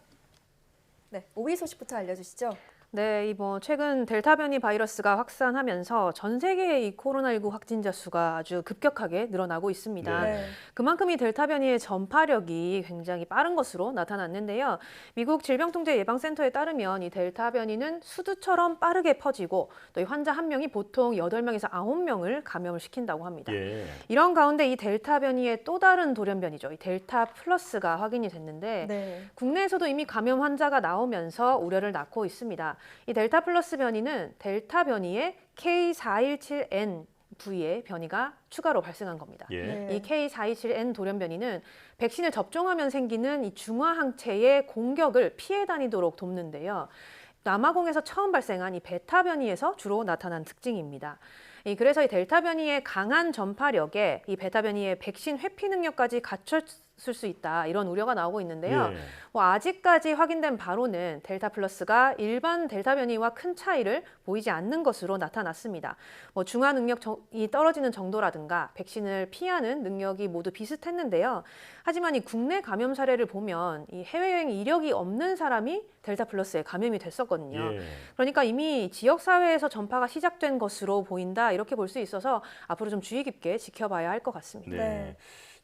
네, 5위 소식부터 알려주시죠. 네, 이번 최근 델타 변이 바이러스가 확산하면서 전 세계의 이 코로나19 확진자 수가 아주 급격하게 늘어나고 있습니다. 네. 그만큼 이 델타 변이의 전파력이 굉장히 빠른 것으로 나타났는데요. 미국 질병통제예방센터에 따르면 이 델타 변이는 수두처럼 빠르게 퍼지고 또 이 환자 한 명이 보통 8명에서 9명을 감염을 시킨다고 합니다. 예. 이런 가운데 이 델타 변이의 또 다른 돌연변이죠. 이 델타 플러스가 확인이 됐는데 네. 국내에서도 이미 감염 환자가 나오면서 우려를 낳고 있습니다. 이 델타 플러스 변이는 델타 변이의 K417N 부위의 변이가 추가로 발생한 겁니다. 예. 이 K427N 돌연 변이는 백신을 접종하면 생기는 이 중화 항체의 공격을 피해 다니도록 돕는데요. 남아공에서 처음 발생한 이 베타 변이에서 주로 나타난 특징입니다. 그래서 이 델타 변이의 강한 전파력에 이 베타 변이의 백신 회피 능력까지 갖췄을 수 있다, 이런 우려가 나오고 있는데요. 예. 아직까지 확인된 바로는 델타 플러스가 일반 델타 변이와 큰 차이를 보이지 않는 것으로 나타났습니다. 중화 능력이 떨어지는 정도라든가 백신을 피하는 능력이 모두 비슷했는데요. 하지만 이 국내 감염 사례를 보면 이 해외여행 이력이 없는 사람이 델타 플러스에 감염이 됐었거든요. 예. 그러니까 이미 지역사회에서 전파가 시작된 것으로 보인다, 이렇게 볼 수 있어서 앞으로 좀 주의 깊게 지켜봐야 할 것 같습니다. 네.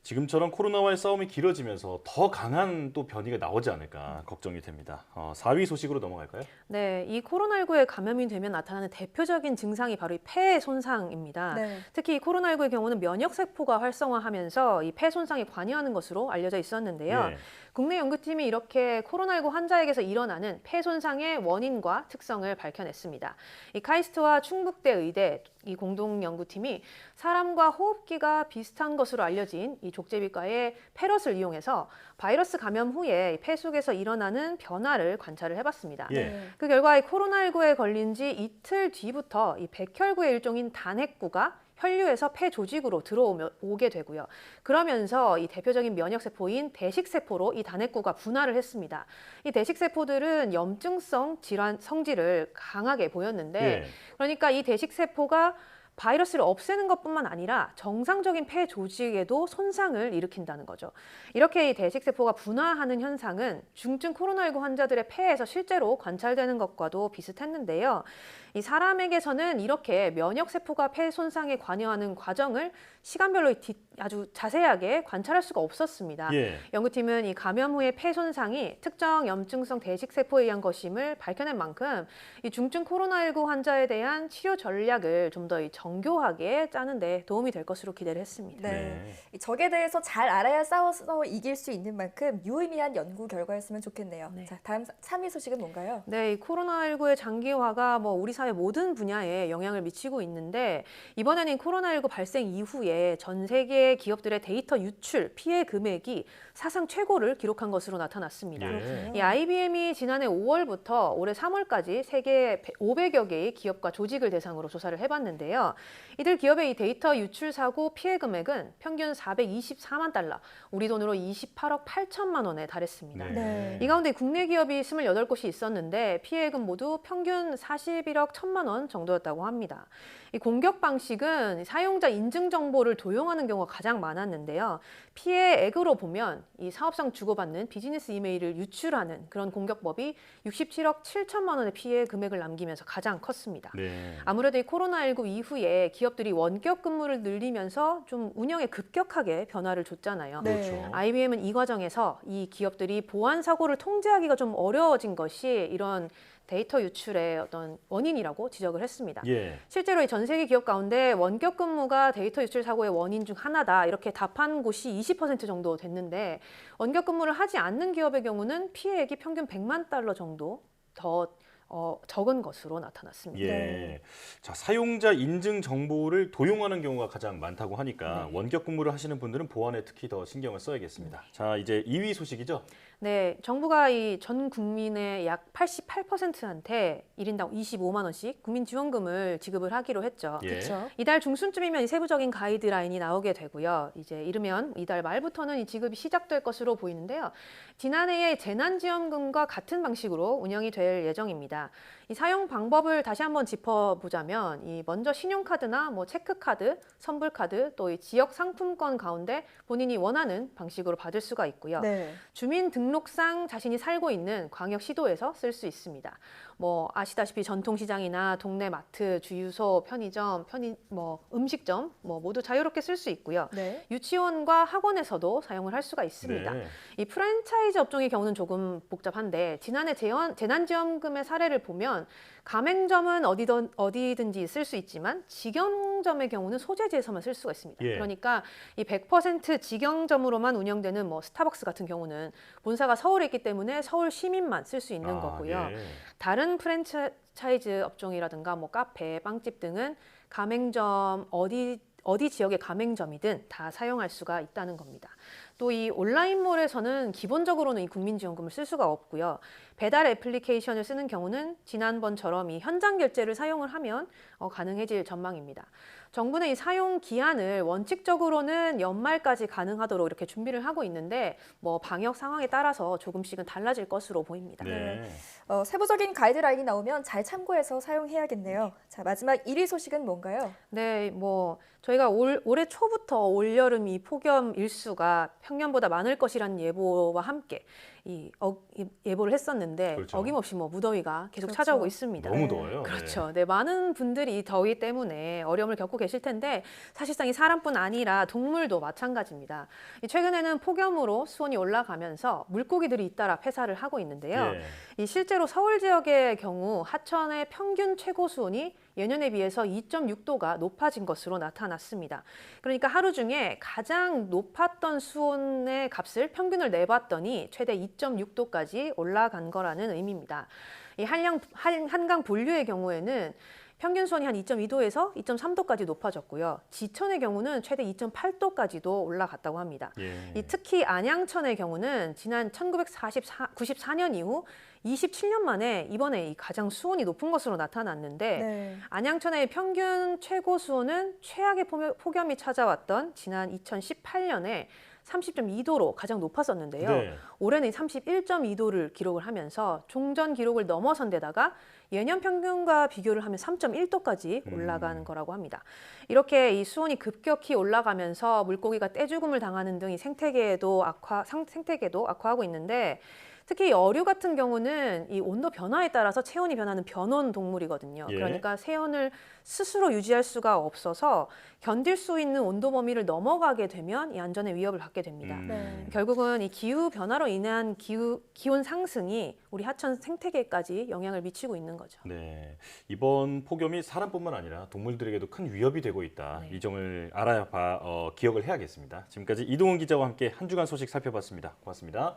지금처럼 코로나와의 싸움이 길어지면서 더 강한 또 변이가 나오지 않을까 걱정이 됩니다. 4위 소식으로 넘어갈까요? 네, 이 코로나19에 감염이 되면 나타나는 대표적인 증상이 바로 이 폐 손상입니다. 네. 특히 이 코로나19의 경우는 면역세포가 활성화하면서 이 폐 손상에 관여하는 것으로 알려져 있었는데요. 예. 국내 연구팀이 이렇게 코로나19 환자에게서 일어나는 폐 손상의 원인과 특성을 밝혀냈습니다. 이 카이스트와 충북대 의대 이 공동 연구팀이 사람과 호흡기가 비슷한 것으로 알려진 이 족제비과의 페럿을 이용해서 바이러스 감염 후에 폐 속에서 일어나는 변화를 관찰을 해봤습니다. 예. 그 결과 이 코로나19에 걸린 지 이틀 뒤부터 이 백혈구의 일종인 단핵구가 혈류에서 폐 조직으로 들어오게 되고요. 그러면서 이 대표적인 면역세포인 대식세포로 이 단핵구가 분화를 했습니다. 이 대식세포들은 염증성 질환 성질을 강하게 보였는데 예. 그러니까 이 대식세포가 바이러스를 없애는 것뿐만 아니라 정상적인 폐 조직에도 손상을 일으킨다는 거죠. 이렇게 이 대식세포가 분화하는 현상은 중증 코로나19 환자들의 폐에서 실제로 관찰되는 것과도 비슷했는데요. 이 사람에게서는 이렇게 면역세포가 폐 손상에 관여하는 과정을 시간별로 아주 자세하게 관찰할 수가 없었습니다. 예. 연구팀은 이 감염 후의 폐 손상이 특정 염증성 대식세포에 의한 것임을 밝혀낸 만큼 이 중증 코로나19 환자에 대한 치료 전략을 좀 더 정교하게 짜는 데 도움이 될 것으로 기대를 했습니다. 네. 이 적에 대해서 잘 알아야 싸워서 이길 수 있는 만큼 유의미한 연구 결과였으면 좋겠네요. 네. 자, 다음 3위 소식은 뭔가요? 네, 이 코로나19의 장기화가 우리 사회 모든 분야에 영향을 미치고 있는데 이번에는 코로나19 발생 이후에 전 세계 기업들의 데이터 유출 피해 금액이 사상 최고를 기록한 것으로 나타났습니다. 예. 이 IBM이 지난해 5월부터 올해 3월까지 세계 500여 개의 기업과 조직을 대상으로 조사를 해봤는데요. 이들 기업의 이 데이터 유출 사고 피해 금액은 평균 424만 달러, 우리 돈으로 28억 8천만 원에 달했습니다. 네. 이 가운데 국내 기업이 28곳이 있었는데 피해액은 모두 평균 41억 1천만 원 정도였다고 합니다. 이 공격 방식은 사용자 인증 정보를 도용하는 경우가 가장 많았는데요. 피해액으로 보면 이 사업상 주고받는 비즈니스 이메일을 유출하는 그런 공격법이 67억 7천만 원의 피해 금액을 남기면서 가장 컸습니다. 네. 아무래도 이 코로나19 이후에 기업들이 원격 근무를 늘리면서 좀 운영에 급격하게 변화를 줬잖아요. 그렇죠. IBM은 이 과정에서 이 기업들이 보안 사고를 통제하기가 좀 어려워진 것이 이런 데이터 유출의 어떤 원인이라고 지적을 했습니다. 예. 실제로 이 전 세계 기업 가운데 원격 근무가 데이터 유출 사고의 원인 중 하나다 이렇게 답한 곳이 20% 정도 됐는데 원격 근무를 하지 않는 기업의 경우는 피해액이 평균 100만 달러 정도 더 적은 것으로 나타났습니다. 예. 자, 사용자 인증 정보를 도용하는 경우가 가장 많다고 하니까 원격 근무를 하시는 분들은 보안에 특히 더 신경을 써야겠습니다. 자, 이제 2위 소식이죠. 네, 정부가 이 전 국민의 약 88%한테 1인당 25만 원씩 국민지원금을 지급을 하기로 했죠. 예. 그렇죠. 이달 중순쯤이면 이 세부적인 가이드라인이 나오게 되고요. 이제 이르면 이달 말부터는 이 지급이 시작될 것으로 보이는데요. 지난해의 재난지원금과 같은 방식으로 운영이 될 예정입니다. 이 사용 방법을 다시 한번 짚어보자면 이 먼저 신용카드나 체크카드, 선불카드 또 이 지역 상품권 가운데 본인이 원하는 방식으로 받을 수가 있고요. 네. 주민등록상 자신이 살고 있는 광역시도에서 쓸 수 있습니다. 아시다시피 전통시장이나 동네 마트, 주유소, 편의점, 음식점 모두 자유롭게 쓸 수 있고요. 네. 유치원과 학원에서도 사용을 할 수가 있습니다. 네. 이 프랜차이즈 업종의 경우는 조금 복잡한데 지난해 재난지원금의 사례를 보면 가맹점은 어디든지 쓸 수 있지만 직영점의 경우는 소재지에서만 쓸 수가 있습니다. 예. 그러니까 이 100% 직영점으로만 운영되는 스타벅스 같은 경우는 본사가 서울에 있기 때문에 서울 시민만 쓸 수 있는 거고요. 예. 다른 프랜차이즈 업종이라든가 카페, 빵집 등은 가맹점 어디 지역의 가맹점이든 다 사용할 수가 있다는 겁니다. 또 이 온라인몰에서는 기본적으로는 이 국민지원금을 쓸 수가 없고요. 배달 애플리케이션을 쓰는 경우는 지난번처럼 이 현장 결제를 사용을 하면 가능해질 전망입니다. 정부는 이 사용 기한을 원칙적으로는 연말까지 가능하도록 이렇게 준비를 하고 있는데 방역 상황에 따라서 조금씩은 달라질 것으로 보입니다. 네. 세부적인 가이드라인이 나오면 잘 참고해서 사용해야겠네요. 자, 마지막 1위 소식은 뭔가요? 네, 저희가 올해 초부터 올여름 이 폭염 일수가 평년보다 많을 것이라는 예보와 함께 예보를 했었는데 그렇죠. 어김없이 무더위가 계속 그렇죠. 찾아오고 있습니다. 너무 더워요. 그렇죠. 네, 많은 분들이 더위 때문에 어려움을 겪고 계실 텐데 사실상 이 사람뿐 아니라 동물도 마찬가지입니다. 최근에는 폭염으로 수온이 올라가면서 물고기들이 잇따라 폐사를 하고 있는데요. 예. 이 실제로 서울 지역의 경우 하천의 평균 최고 수온이 예년에 비해서 2.6도가 높아진 것으로 나타났습니다. 그러니까 하루 중에 가장 높았던 수온의 값을 평균을 내봤더니 최대 2.6도까지 올라간 거라는 의미입니다. 이 한강 본류의 경우에는 평균 수온이 한 2.2도에서 2.3도까지 높아졌고요. 지천의 경우는 최대 2.8도까지도 올라갔다고 합니다. 예. 특히 안양천의 경우는 지난 1994년 이후 27년 만에 이번에 가장 수온이 높은 것으로 나타났는데 네. 안양천의 평균 최고 수온은 최악의 폭염이 찾아왔던 지난 2018년에 30.2도로 가장 높았었는데요. 네. 올해는 31.2도를 기록을 하면서 종전 기록을 넘어선 데다가 예년 평균과 비교를 하면 3.1도까지 올라간 거라고 합니다. 이렇게 이 수온이 급격히 올라가면서 물고기가 떼죽음을 당하는 등 이 생태계도 악화하고 있는데 특히 어류 같은 경우는 이 온도 변화에 따라서 체온이 변하는 변온 동물이거든요. 예. 그러니까 체온을 스스로 유지할 수가 없어서 견딜 수 있는 온도 범위를 넘어가게 되면 이 안전에 위협을 받게 됩니다. 네. 결국은 이 기후 변화로 인한 기온 상승이 우리 하천 생태계까지 영향을 미치고 있는 거죠. 네, 이번 폭염이 사람뿐만 아니라 동물들에게도 큰 위협이 되고 있다. 이 점을 기억을 해야겠습니다. 지금까지 이동훈 기자와 함께 한 주간 소식 살펴봤습니다. 고맙습니다.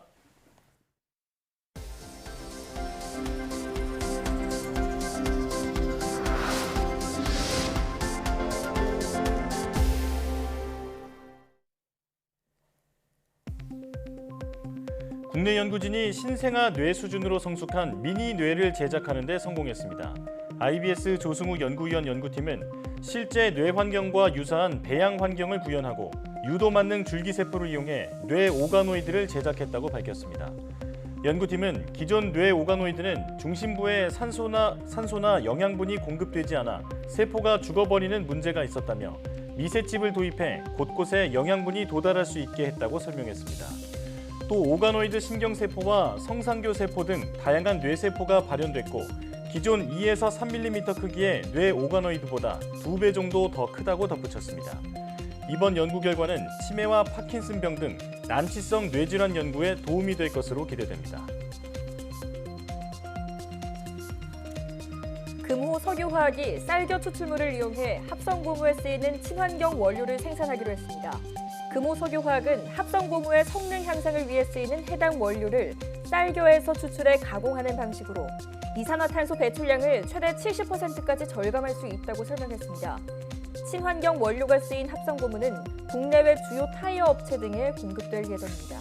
국내 연구진이 신생아 뇌 수준으로 성숙한 미니 뇌를 제작하는 데 성공했습니다. IBS 조승우 연구위원 연구팀은 실제 뇌 환경과 유사한 배양 환경을 구현하고 유도 만능 줄기세포를 이용해 뇌 오가노이드를 제작했다고 밝혔습니다. 연구팀은 기존 뇌 오가노이드는 중심부에 산소나 영양분이 공급되지 않아 세포가 죽어버리는 문제가 있었다며 미세칩을 도입해 곳곳에 영양분이 도달할 수 있게 했다고 설명했습니다. 또 오가노이드 신경세포와 성상교세포 등 다양한 뇌세포가 발현됐고 기존 2에서 3mm 크기의 뇌 오가노이드보다 2배 정도 더 크다고 덧붙였습니다. 이번 연구 결과는 치매와 파킨슨병 등 난치성 뇌질환 연구에 도움이 될 것으로 기대됩니다. 금호 석유화학이 쌀겨 추출물을 이용해 합성고무에 쓰이는 친환경 원료를 생산하기로 했습니다. 금호 석유화학은 합성고무의 성능 향상을 위해 쓰이는 해당 원료를 쌀겨에서 추출해 가공하는 방식으로 이산화탄소 배출량을 최대 70%까지 절감할 수 있다고 설명했습니다. 친환경 원료가 쓰인 합성고무는 국내외 주요 타이어 업체 등에 공급될 예정입니다.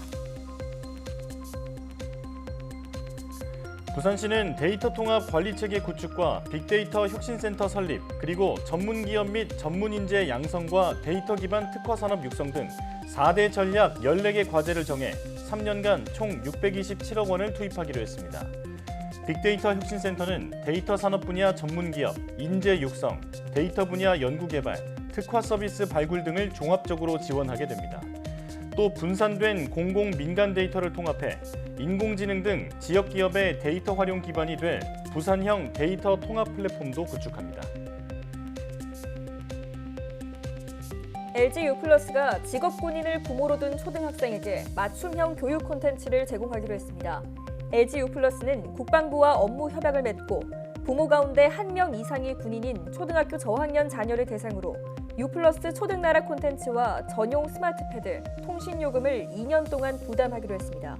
부산시는 데이터 통합 관리체계 구축과 빅데이터 혁신센터 설립, 그리고 전문기업 및 전문인재 양성과 데이터 기반 특화산업 육성 등 4대 전략 14개 과제를 정해 3년간 총 627억 원을 투입하기로 했습니다. 빅데이터 혁신센터는 데이터 산업 분야 전문기업, 인재 육성, 데이터 분야 연구개발, 특화 서비스 발굴 등을 종합적으로 지원하게 됩니다. 또 분산된 공공 민간 데이터를 통합해 인공지능 등 지역 기업의 데이터 활용 기반이 될 부산형 데이터 통합 플랫폼도 구축합니다. LG U+가 직업 군인을 부모로 둔 초등학생에게 맞춤형 교육 콘텐츠를 제공하기로 했습니다. LG U+는 국방부와 업무 협약을 맺고 부모 가운데 1명 이상이 군인인 초등학교 저학년 자녀를 대상으로 U+ 초등나라 콘텐츠와 전용 스마트패드, 통신요금을 2년 동안 부담하기로 했습니다.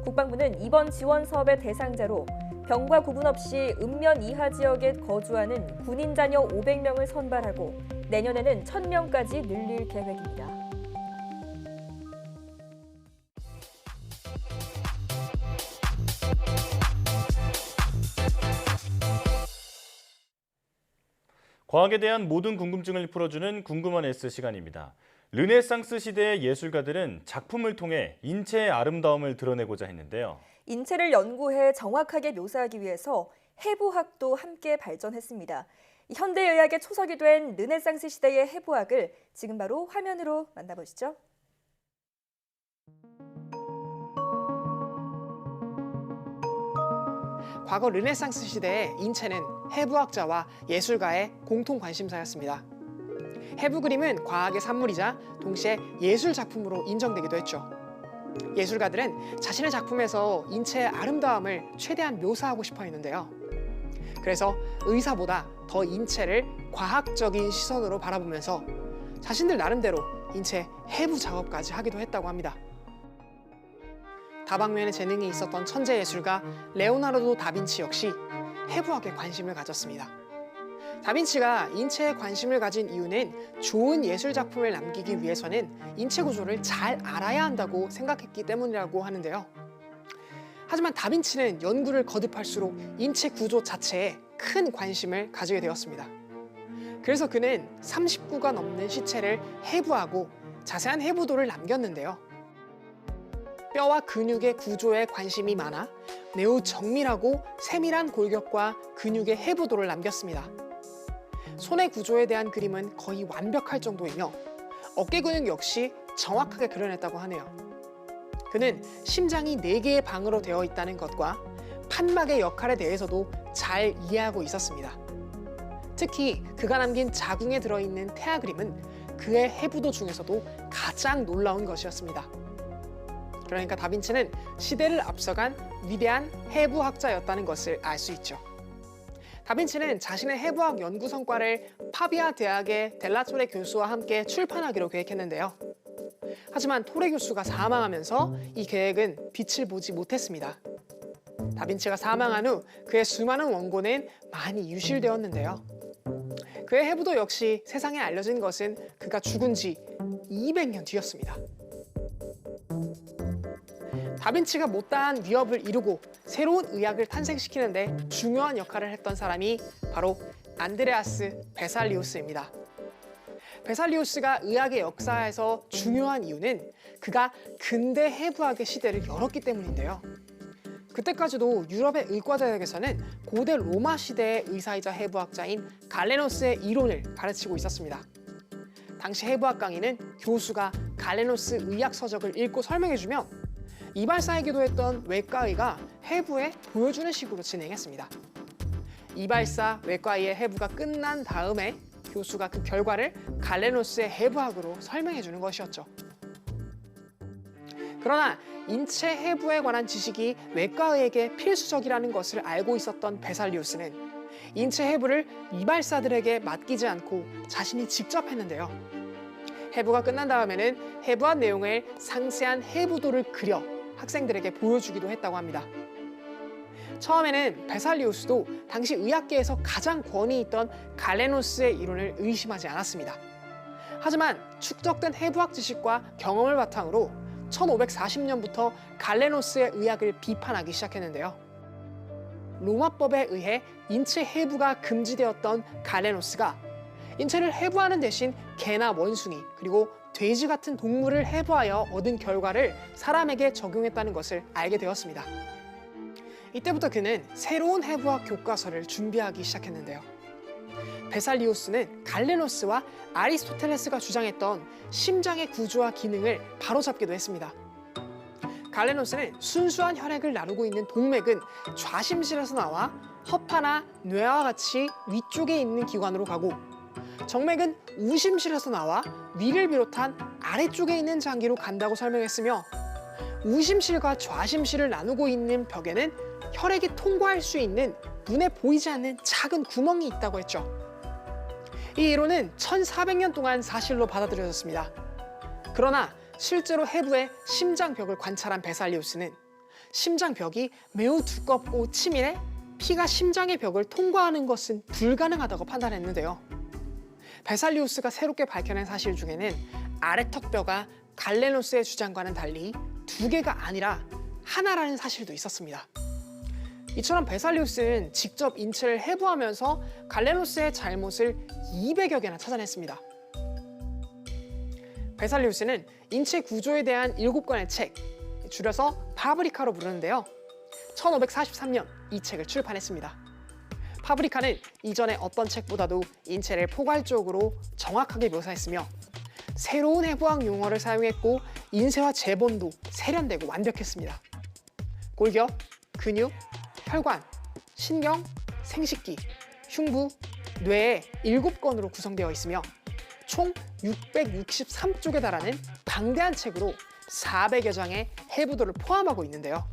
국방부는 이번 지원 사업의 대상자로 병과 구분 없이 읍면 이하 지역에 거주하는 군인 자녀 500명을 선발하고 내년에는 1,000명까지 늘릴 계획입니다. 과학에 대한 모든 궁금증을 풀어주는 궁금한 S 시간입니다. 르네상스 시대의 예술가들은 작품을 통해 인체의 아름다움을 드러내고자 했는데요. 인체를 연구해 정확하게 묘사하기 위해서 해부학도 함께 발전했습니다. 현대의학의 초석이 된 르네상스 시대의 해부학을 지금 바로 화면으로 만나보시죠. 과거 르네상스 시대의 인체는 해부학자와 예술가의 공통 관심사였습니다. 해부 그림은 과학의 산물이자 동시에 예술 작품으로 인정되기도 했죠. 예술가들은 자신의 작품에서 인체의 아름다움을 최대한 묘사하고 싶어 했는데요. 그래서 의사보다 더 인체를 과학적인 시선으로 바라보면서 자신들 나름대로 인체 해부 작업까지 하기도 했다고 합니다. 다방면의 재능이 있었던 천재 예술가 레오나르도 다빈치 역시 해부학에 관심을 가졌습니다. 다빈치가 인체에 관심을 가진 이유는 좋은 예술 작품을 남기기 위해서는 인체 구조를 잘 알아야 한다고 생각했기 때문이라고 하는데요. 하지만 다빈치는 연구를 거듭할수록 인체 구조 자체에 큰 관심을 가지게 되었습니다. 그래서 그는 30구가 넘는 시체를 해부하고 자세한 해부도를 남겼는데요. 뼈와 근육의 구조에 관심이 많아 매우 정밀하고 세밀한 골격과 근육의 해부도를 남겼습니다. 손의 구조에 대한 그림은 거의 완벽할 정도이며 어깨 근육 역시 정확하게 그려냈다고 하네요. 그는 심장이 4개의 방으로 되어 있다는 것과 판막의 역할에 대해서도 잘 이해하고 있었습니다. 특히 그가 남긴 자궁에 들어있는 태아 그림은 그의 해부도 중에서도 가장 놀라운 것이었습니다. 그러니까 다빈치는 시대를 앞서간 위대한 해부학자였다는 것을 알 수 있죠. 다빈치는 자신의 해부학 연구 성과를 파비아 대학의 델라토레 교수와 함께 출판하기로 계획했는데요. 하지만 토레 교수가 사망하면서 이 계획은 빛을 보지 못했습니다. 다빈치가 사망한 후 그의 수많은 원고는 많이 유실되었는데요. 그의 해부도 역시 세상에 알려진 것은 그가 죽은 지 200년 뒤였습니다. 다빈치가 못다한 위협을 이루고 새로운 의학을 탄생시키는데 중요한 역할을 했던 사람이 바로 안드레아스 베살리우스입니다. 베살리우스가 의학의 역사에서 중요한 이유는 그가 근대 해부학의 시대를 열었기 때문인데요. 그때까지도 유럽의 의과대학에서는 고대 로마 시대의 의사이자 해부학자인 갈레노스의 이론을 가르치고 있었습니다. 당시 해부학 강의는 교수가 갈레노스 의학 서적을 읽고 설명해주며 이발사이기도 했던 외과의가 해부에 보여주는 식으로 진행했습니다. 이발사, 외과의의 해부가 끝난 다음에 교수가 그 결과를 갈레노스의 해부학으로 설명해주는 것이었죠. 그러나 인체 해부에 관한 지식이 외과의에게 필수적이라는 것을 알고 있었던 베살리우스는 인체 해부를 이발사들에게 맡기지 않고 자신이 직접 했는데요. 해부가 끝난 다음에는 해부한 내용을 상세한 해부도를 그려 학생들에게 보여주기도 했다고 합니다. 처음에는 베살리우스도 당시 의학계에서 가장 권위 있던 갈레노스의 이론을 의심하지 않았습니다. 하지만 축적된 해부학 지식과 경험을 바탕으로 1540년부터 갈레노스의 의학을 비판하기 시작했는데요. 로마법에 의해 인체 해부가 금지되었던 갈레노스가 인체를 해부하는 대신 개나 원숭이 그리고 돼지 같은 동물을 해부하여 얻은 결과를 사람에게 적용했다는 것을 알게 되었습니다. 이때부터 그는 새로운 해부학 교과서를 준비하기 시작했는데요. 베살리우스는 갈레노스와 아리스토텔레스가 주장했던 심장의 구조와 기능을 바로잡기도 했습니다. 갈레노스는 순수한 혈액을 나누고 있는 동맥은 좌심실에서 나와 허파나 뇌와 같이 위쪽에 있는 기관으로 가고 정맥은 우심실에서 나와 위를 비롯한 아래쪽에 있는 장기로 간다고 설명했으며 우심실과 좌심실을 나누고 있는 벽에는 혈액이 통과할 수 있는 눈에 보이지 않는 작은 구멍이 있다고 했죠. 이 이론은 1400년 동안 사실로 받아들여졌습니다. 그러나 실제로 해부의 심장벽을 관찰한 베살리우스는 심장벽이 매우 두껍고 치밀해 피가 심장의 벽을 통과하는 것은 불가능하다고 판단했는데요. 베살리우스가 새롭게 밝혀낸 사실 중에는 아래턱뼈가 갈레노스의 주장과는 달리 2개가 아니라 하나라는 사실도 있었습니다. 이처럼 베살리우스는 직접 인체를 해부하면서 갈레노스의 잘못을 200여 개나 찾아냈습니다. 베살리우스는 인체 구조에 대한 7권의 책, 줄여서 파브리카로 부르는데요. 1543년 이 책을 출판했습니다. 파브리카는 이전의 어떤 책보다도 인체를 포괄적으로 정확하게 묘사했으며 새로운 해부학 용어를 사용했고 인쇄와 재본도 세련되고 완벽했습니다. 골격, 근육, 혈관, 신경, 생식기, 흉부, 뇌의 7권으로 구성되어 있으며 총 663쪽에 달하는 방대한 책으로 400여 장의 해부도를 포함하고 있는데요.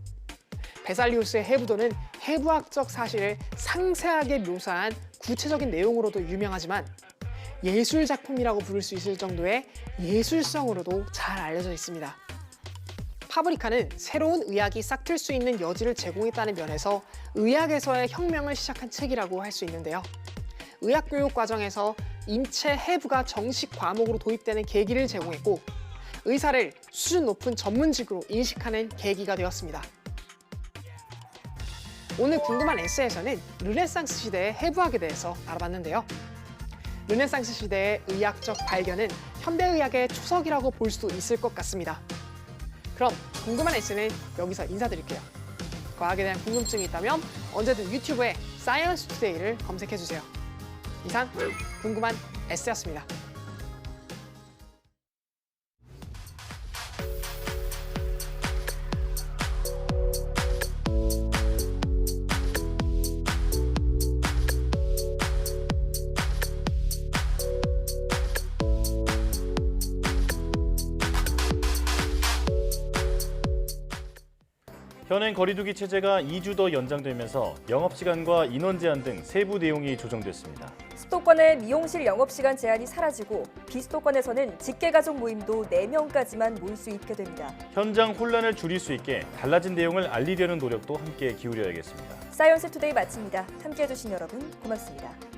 베살리우스의 해부도는 해부학적 사실을 상세하게 묘사한 구체적인 내용으로도 유명하지만 예술작품이라고 부를 수 있을 정도의 예술성으로도 잘 알려져 있습니다. 파브리카는 새로운 의학이 싹틀 수 있는 여지를 제공했다는 면에서 의학에서의 혁명을 시작한 책이라고 할 수 있는데요. 의학교육 과정에서 인체 해부가 정식 과목으로 도입되는 계기를 제공했고 의사를 수준 높은 전문직으로 인식하는 계기가 되었습니다. 오늘 궁금한 에세이에서는 르네상스 시대의 해부학에 대해서 알아봤는데요. 르네상스 시대의 의학적 발견은 현대의학의 초석이라고 볼 수도 있을 것 같습니다. 그럼 궁금한 에세이는 여기서 인사드릴게요. 과학에 대한 궁금증이 있다면 언제든 유튜브에 사이언스 투데이를 검색해주세요. 이상 궁금한 에세이였습니다. 현행 거리두기 체제가 2주 더 연장되면서 영업시간과 인원 제한 등 세부 내용이 조정됐습니다. 수도권의 미용실 영업시간 제한이 사라지고 비수도권에서는 직계가족 모임도 4명까지만 모일 수 있게 됩니다. 현장 혼란을 줄일 수 있게 달라진 내용을 알리려는 노력도 함께 기울여야겠습니다. 사이언스 투데이 마칩니다. 함께해 주신 여러분 고맙습니다.